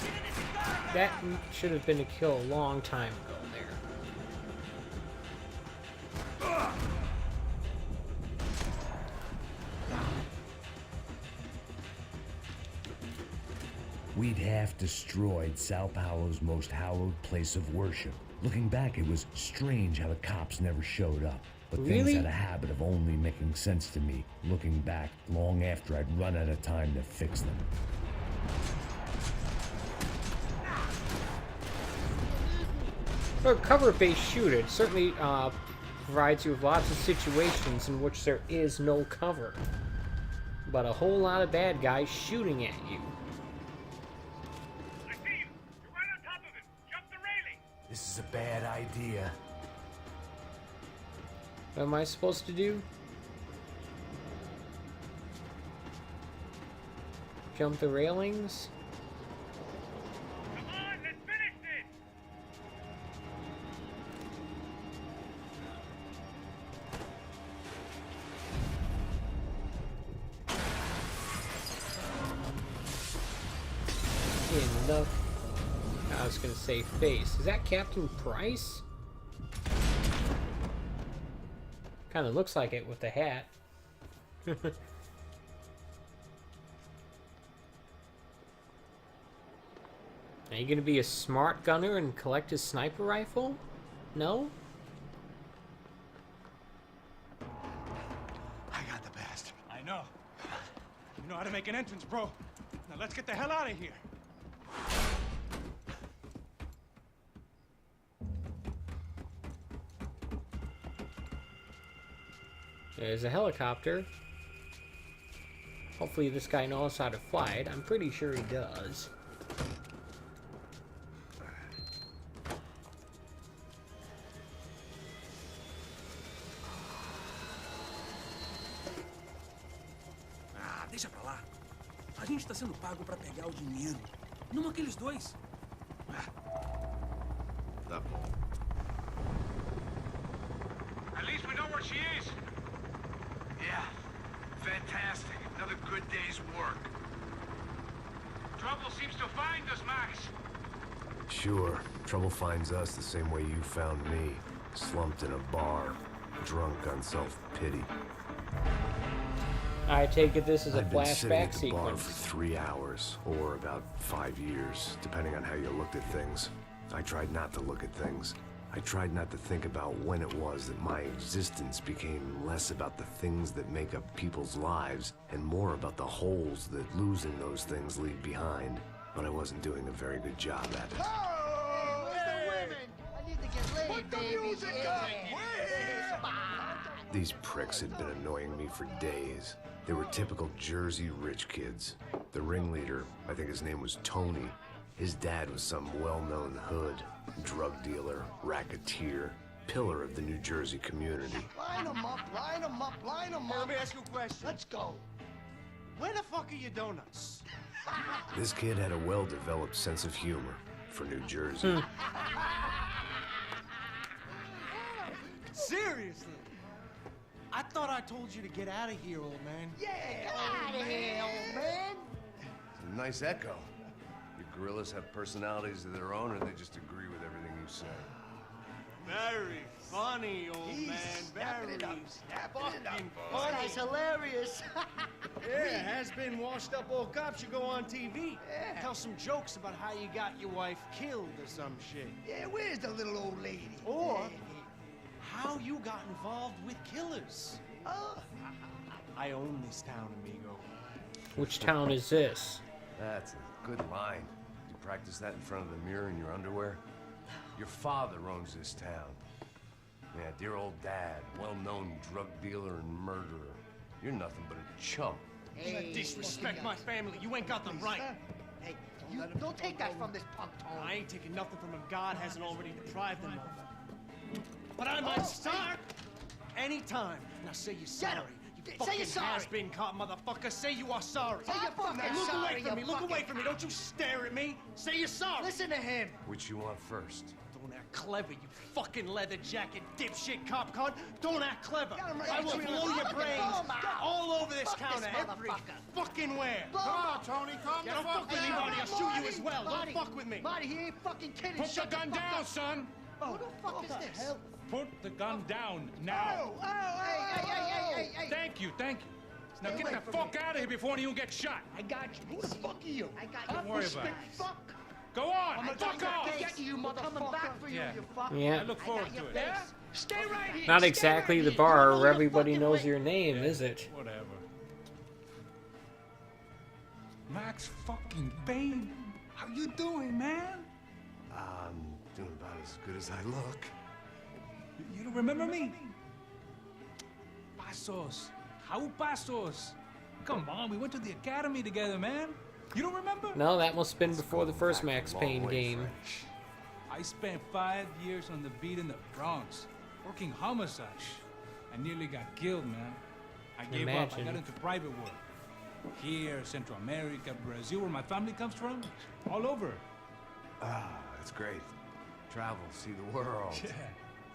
S1: should have been a kill a long time ago there.
S4: We'd half destroyed Sao Paulo's most hallowed place of worship. Looking back, it was strange how the cops never showed up. But
S1: Really?
S4: things had a habit of only making sense to me, looking back long after I'd run out of time to fix them.
S1: For a cover-based shooter, it certainly provides you with lots of situations in which there is no cover. But a whole lot of bad guys shooting at you.
S15: I see you. You're right on top of him. Jump the railing.
S11: This is a bad idea.
S1: What am I supposed to do? Jump the railings?
S15: Come on, let's finish this.
S1: Enough. I was gonna say face. Is that Captain Price? Kind of looks like it with the hat. Are you gonna be a smart gunner and collect his sniper rifle? No?
S3: I got the bastard. I know. You know how to make an entrance, bro. Now let's get the hell out of here.
S1: There's a helicopter. Hopefully this guy knows how to fly it. I'm pretty sure he does.
S16: Ah, deixa pra lá. A gente tá sendo pago pra pegar o dinheiro. Não aqueles dois.
S2: Tá bom.
S15: At least we know where she is.
S12: Yeah, fantastic. Another good day's work.
S15: Trouble seems to find us, Max.
S2: Sure. Trouble finds us the same way you found me. Slumped in a bar. Drunk on self-pity.
S1: I take it this is a
S2: I'd been sitting
S1: flashback
S2: at the bar
S1: sequence.
S2: for 3 hours, or about 5 years, depending on how you looked at things. I tried not to look at things. I tried not to think about when it was that my existence became less about the things that make up people's lives and more about the holes that losing those things leave behind. But I wasn't doing a very good job at it.
S16: Hey, where's the women? I need to get laid, baby.
S2: These pricks had been annoying me for days. They were typical Jersey rich kids. The ringleader, I think his name was Tony. His dad was some well-known hood, drug dealer, racketeer, pillar of the New Jersey community.
S12: Line them up, line them up, line them up. Let me ask you a question. Let's go. Where the fuck are your donuts?
S2: This kid had a well-developed sense of humor for New Jersey.
S12: Seriously? I thought I told you to get out of here, old man.
S16: Yeah, get out of here, old man.
S2: It's a nice echo. Your gorillas have personalities of their own, or they just agree with everything you say?
S12: Very funny, old man.
S16: Snapping it up,
S12: Very
S16: snapping it up.
S12: fucking
S16: This
S12: funny.
S16: guy's hilarious.
S12: Yeah, has been washed up old cops should go on TV.
S16: Yeah.
S12: Tell some jokes about how you got your wife killed or some shit.
S16: Yeah, where's the little old lady?
S12: Or how you got involved with killers.
S16: Oh.
S12: I own this town, amigo.
S1: Which town is this?
S2: That's a good line. You practice that in front of the mirror in your underwear? Your father owns this town. Yeah, dear old dad, well-known drug dealer and murderer. You're nothing but a chump.
S12: You
S16: Hey,
S12: disrespect my family. You ain't got the right.
S16: Hey, you don't take that from this punk, Tony.
S12: I ain't taking nothing from him God hasn't already deprived them of. But I might start anytime. Now say you're sorry. You
S16: Say
S12: fucking
S16: you're sorry.
S12: has-been cop motherfucker. Say you are sorry.
S16: Say you're fucking
S12: Look
S16: sorry,
S12: away from me.
S16: you
S12: Look away
S16: fucking
S12: from me. Don't you stare at me. Say you're sorry.
S16: Listen to him.
S2: Which you want first?
S12: Don't act clever, you fucking leather jacket dipshit cop cunt. Don't act clever.
S16: Got him right
S12: I will
S16: between
S12: blow
S16: the
S12: your
S16: fucking
S12: brains
S16: bone, man.
S12: all over this
S16: Fuck this
S12: counter. Every
S16: motherfucker.
S12: fucking where.
S16: Blow
S12: Come
S16: him
S12: on,
S16: up.
S12: Tony. Calm the fuck with me, Marty. I'll shoot you as well.
S16: Marty,
S12: Don't fuck with me.
S16: Marty, he ain't fucking kidding.
S3: Put the
S16: Shut
S3: gun
S16: fuck
S3: down,
S16: up.
S3: son.
S16: Who the fuck is this?
S12: hell?
S3: Put the gun down now.
S16: Hey.
S3: Thank you, thank you. Now
S16: Stay
S3: get
S16: away
S3: the
S16: from
S3: fuck
S16: me.
S3: out of here before anyone gets shot.
S16: I got you. Who the fuck are you? I got you.
S3: Don't worry about it.
S16: Fuck.
S3: Go on,
S16: I'm
S3: fuck off.
S16: to get you, motherfucker. Coming back for you,
S3: Yeah.
S16: you fuck.
S1: Yeah.
S3: I look forward to it.
S16: Yeah? Stay right here.
S1: Not
S16: Stay
S1: exactly
S16: right
S1: the
S16: here.
S1: bar
S16: You
S1: where
S16: know the
S1: everybody
S16: fucking
S1: knows
S16: way.
S1: your name, is it?
S3: Whatever. Max fucking Payne. How you doing, man?
S2: I'm doing about as good as I look.
S3: You don't remember me? Pasos. How Pasos? Come on, we went to the academy together, man. You don't remember?
S1: No, that must have been before the first Max Payne game.
S3: I spent 5 years on the beat in the Bronx, working homicide. I nearly got killed, man. I gave up. I
S1: Imagine.
S3: got into private work. Here, Central America, Brazil, where my family comes from. All over.
S2: Ah, that's great. Travel, see the world.
S3: Yeah.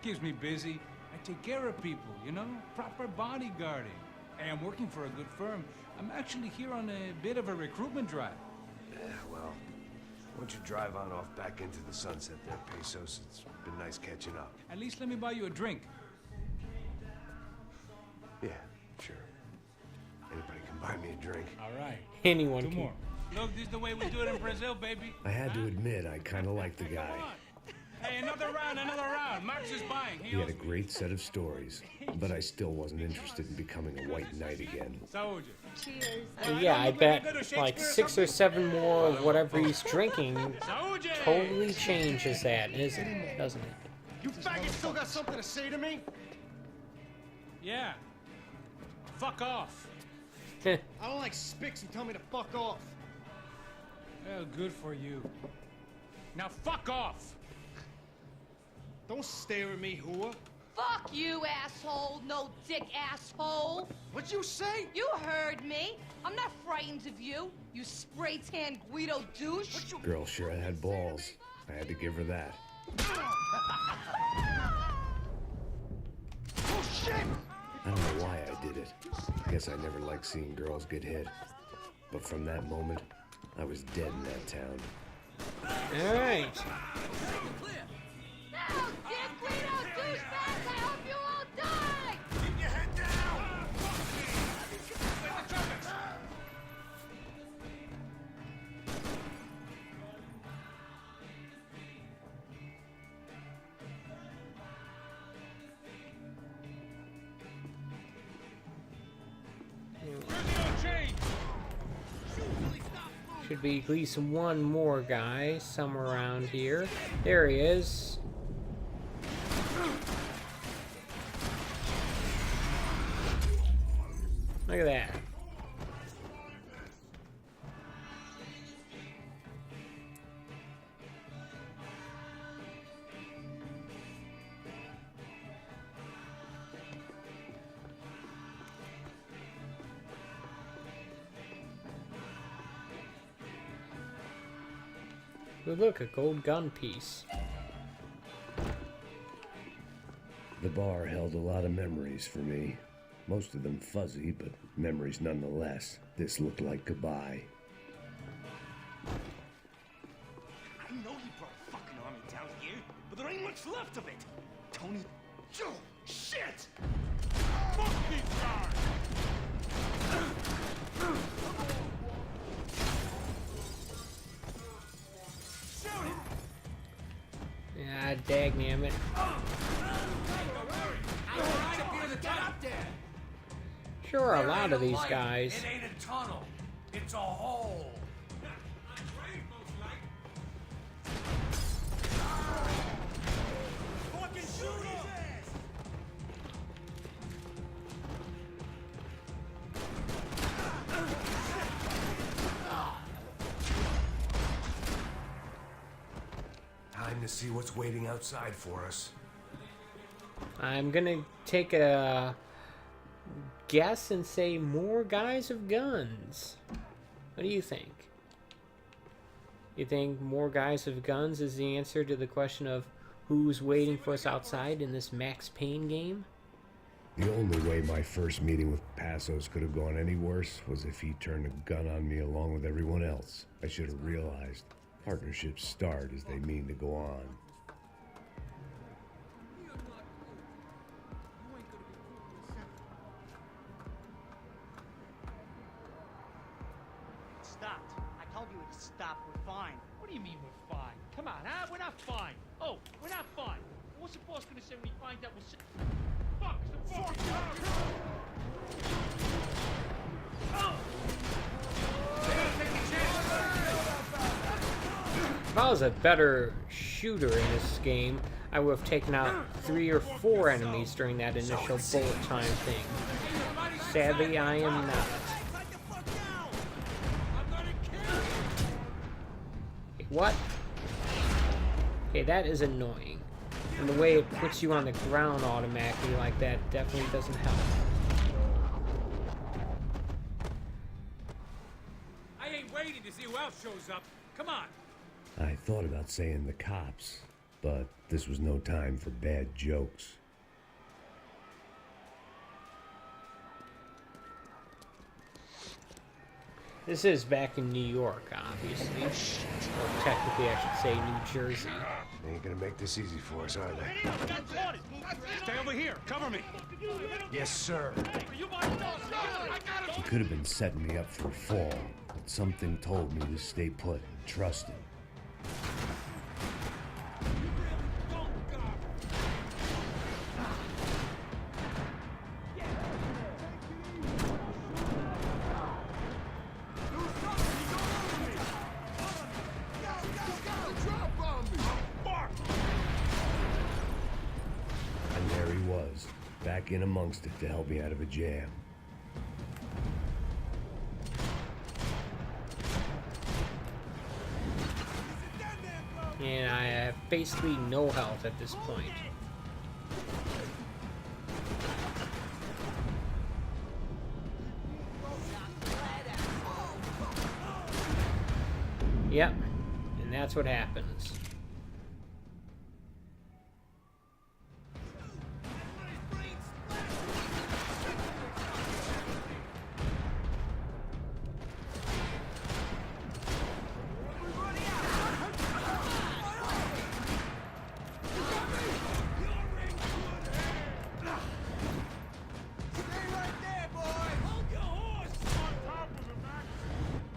S3: Keeps me busy. I take care of people, you know? Proper bodyguarding. Hey, I'm working for a good firm. I'm actually here on a bit of a recruitment drive.
S2: Yeah, well, why don't you drive on off back into the sunset there, Pesos? It's been nice catching up.
S3: At least let me buy you a drink.
S2: Yeah, sure. Anybody can buy me a drink.
S3: All right.
S1: Anyone
S3: Two
S1: can.
S3: more. Look, this is the way we do it in Brazil, baby.
S4: I had to admit, I kind of liked the guy.
S3: Hey, another round, another round. Max is buying.
S4: He had a great set of stories, but I still wasn't interested in becoming a white knight again.
S7: Cheers.
S1: Yeah, I bet like 6 or 7 more of whatever he's drinking totally changes that, isn't it? Doesn't it?
S12: You faggot still got something to say to me?
S3: Yeah. Fuck off.
S12: I don't like spics who tell me to fuck off.
S3: Well, good for you. Now fuck off.
S12: Don't stare at me, whore.
S7: Fuck you, asshole. No dick, asshole.
S12: What'd you say?
S7: You heard me. I'm not frightened of you, you spray-tan Guido douche.
S4: Girl sure had balls. I had to give her that.
S12: Oh, shit!
S4: I don't know why I did it. I guess I never liked seeing girls get hit. But from that moment, I was dead in that town.
S1: All right.
S7: No, dick Guido douchebags, I hope you all die!
S12: Keep your head down!
S1: Should be at least one more guy somewhere around here. There he is. Look at that. But look, a gold gun piece.
S4: The bar held a lot of memories for me. Most of them fuzzy, but memories nonetheless. This looked like goodbye.
S12: I know you brought a fucking army down here, but there ain't much left of it. Tony... Joe! Shit! Fuck these guys! Shoot him!
S1: Yeah, dagnammit. Sure, a lot of these guys.
S6: It ain't a tunnel. It's a hole. Fucking shoot him!
S2: Time to see what's waiting outside for us.
S1: I'm gonna take a guess and say more guys with guns. What do you think? You think more guys with guns is the answer to the question of who's waiting for us outside in this Max Payne game?
S4: The only way my first meeting with Passos could have gone any worse was if he turned a gun on me along with everyone else. I should have realized partnerships start as they mean to go on.
S9: Stopped. I told you to stop. We're fine. What do you mean we're fine? Come on, huh? We're not fine. Oh, we're not fine. What's the boss gonna say when he finds out we're sick? Fuck! It's the boss!
S1: If I was a better shooter in this game, I would have taken out 3 or 4 enemies during that initial bullet time thing. Sadly, I am not. Okay, what? Okay, that is annoying. And the way it puts you on the ground automatically like that definitely doesn't help.
S6: I ain't waiting to see who else shows up. Come on.
S4: I thought about saying the cops, but this was no time for bad jokes.
S1: This is back in New York, obviously. Or technically, I should say New Jersey.
S2: They ain't gonna make this easy for us, are they?
S3: Stay over here. Cover me.
S2: Yes, sir.
S4: He could have been setting me up for a fall, but something told me to stay put and trust him. And there he was, back in amongst it to help me out of a jam.
S1: And I have basically no health at this point. Yep, and that's what happens.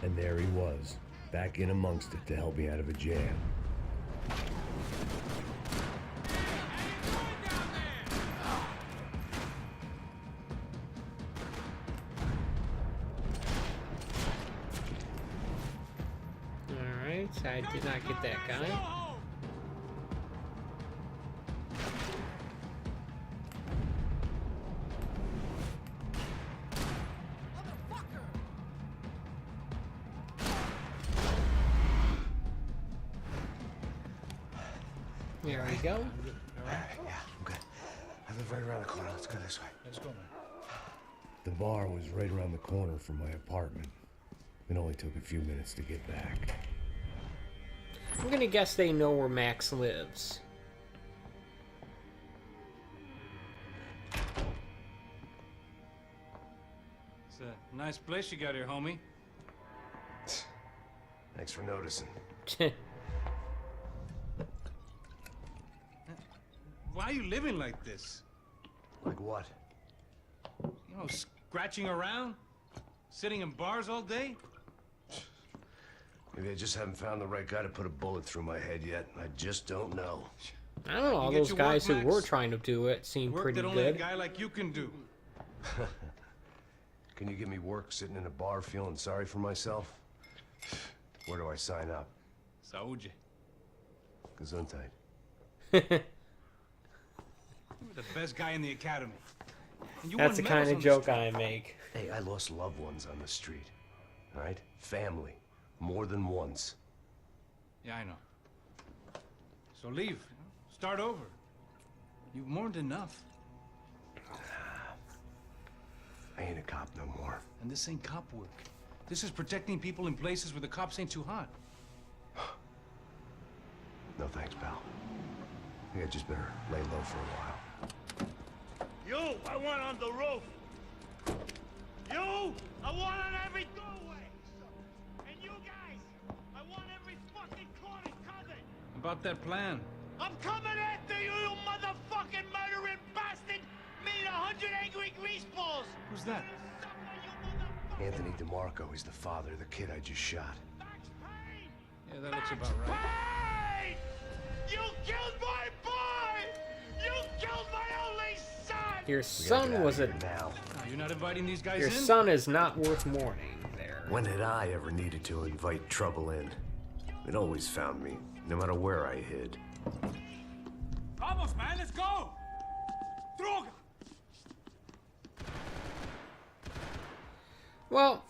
S4: And there he was, back in amongst it to help me out of a jam.
S1: I did not get that guy. There we go.
S2: Yeah, I'm good. I live right around the corner. Let's go this way.
S3: Let's go, man.
S4: The bar was right around the corner from my apartment. It only took a few minutes to get back.
S1: I'm gonna guess they know where Max lives.
S3: It's a nice place you got here, homie.
S2: Thanks for noticing.
S3: Why are you living like this?
S2: Like what?
S3: You know, scratching around? Sitting in bars all day?
S2: Maybe I just haven't found the right guy to put a bullet through my head yet. I just don't know.
S1: I don't know, all those guys who were trying to do it seem pretty good.
S3: Work that only a guy like you can do.
S2: Can you give me work sitting in a bar feeling sorry for myself? Where do I sign up?
S3: Saúde.
S2: Gesundheit.
S3: You were the best guy in the academy. And you
S1: That's the kind of joke I make.
S2: Hey, I lost loved ones on the street. All right? Family. More than once.
S3: Yeah, I know. So leave. Start over. You've mourned enough.
S2: I ain't a cop no more.
S3: And this ain't cop work. This is protecting people in places where the cops ain't too hot.
S2: No thanks, pal. I think I just better lay low for a while.
S12: You, I want on the roof. You, I want on every doorway. And you guys, I want every fucking corner covered.
S3: About that plan.
S12: I'm coming after you, you motherfucking murdering bastard! Me and 100 angry greaseballs!
S3: Who's that?
S2: Anthony DeMarco. He's the father of the kid I just shot.
S12: Max Payne!
S3: Yeah, that looks about right.
S12: Payne! You killed my boy! You killed my only son!
S1: Your son was a...
S2: Now.
S3: You're not inviting these guys
S1: Your
S3: in?
S1: son is not worth mourning there.
S2: When had I ever needed to invite trouble in? It always found me, no matter where I hid.
S6: Vamos, man, let's go! Droga!
S1: Well,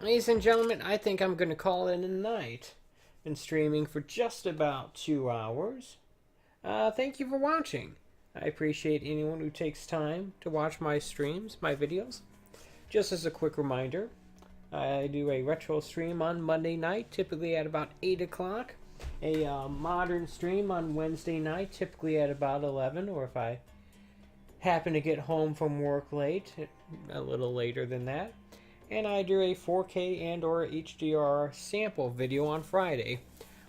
S1: ladies and gentlemen, I think I'm going to call it a night. Been streaming for just about 2 hours. Thank you for watching. I appreciate anyone who takes time to watch my streams, my videos. Just as a quick reminder, I do a retro stream on Monday night, typically at about 8 o'clock. A modern stream on Wednesday night, typically at about 11, or if I happen to get home from work late, a little later than that. And I do a 4K and or HDR sample video on Friday.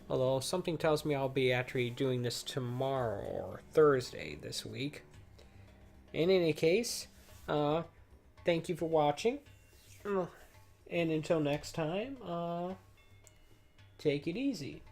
S1: Although something tells me I'll be actually doing this tomorrow or Thursday this week. In any case, thank you for watching. And until next time, take it easy.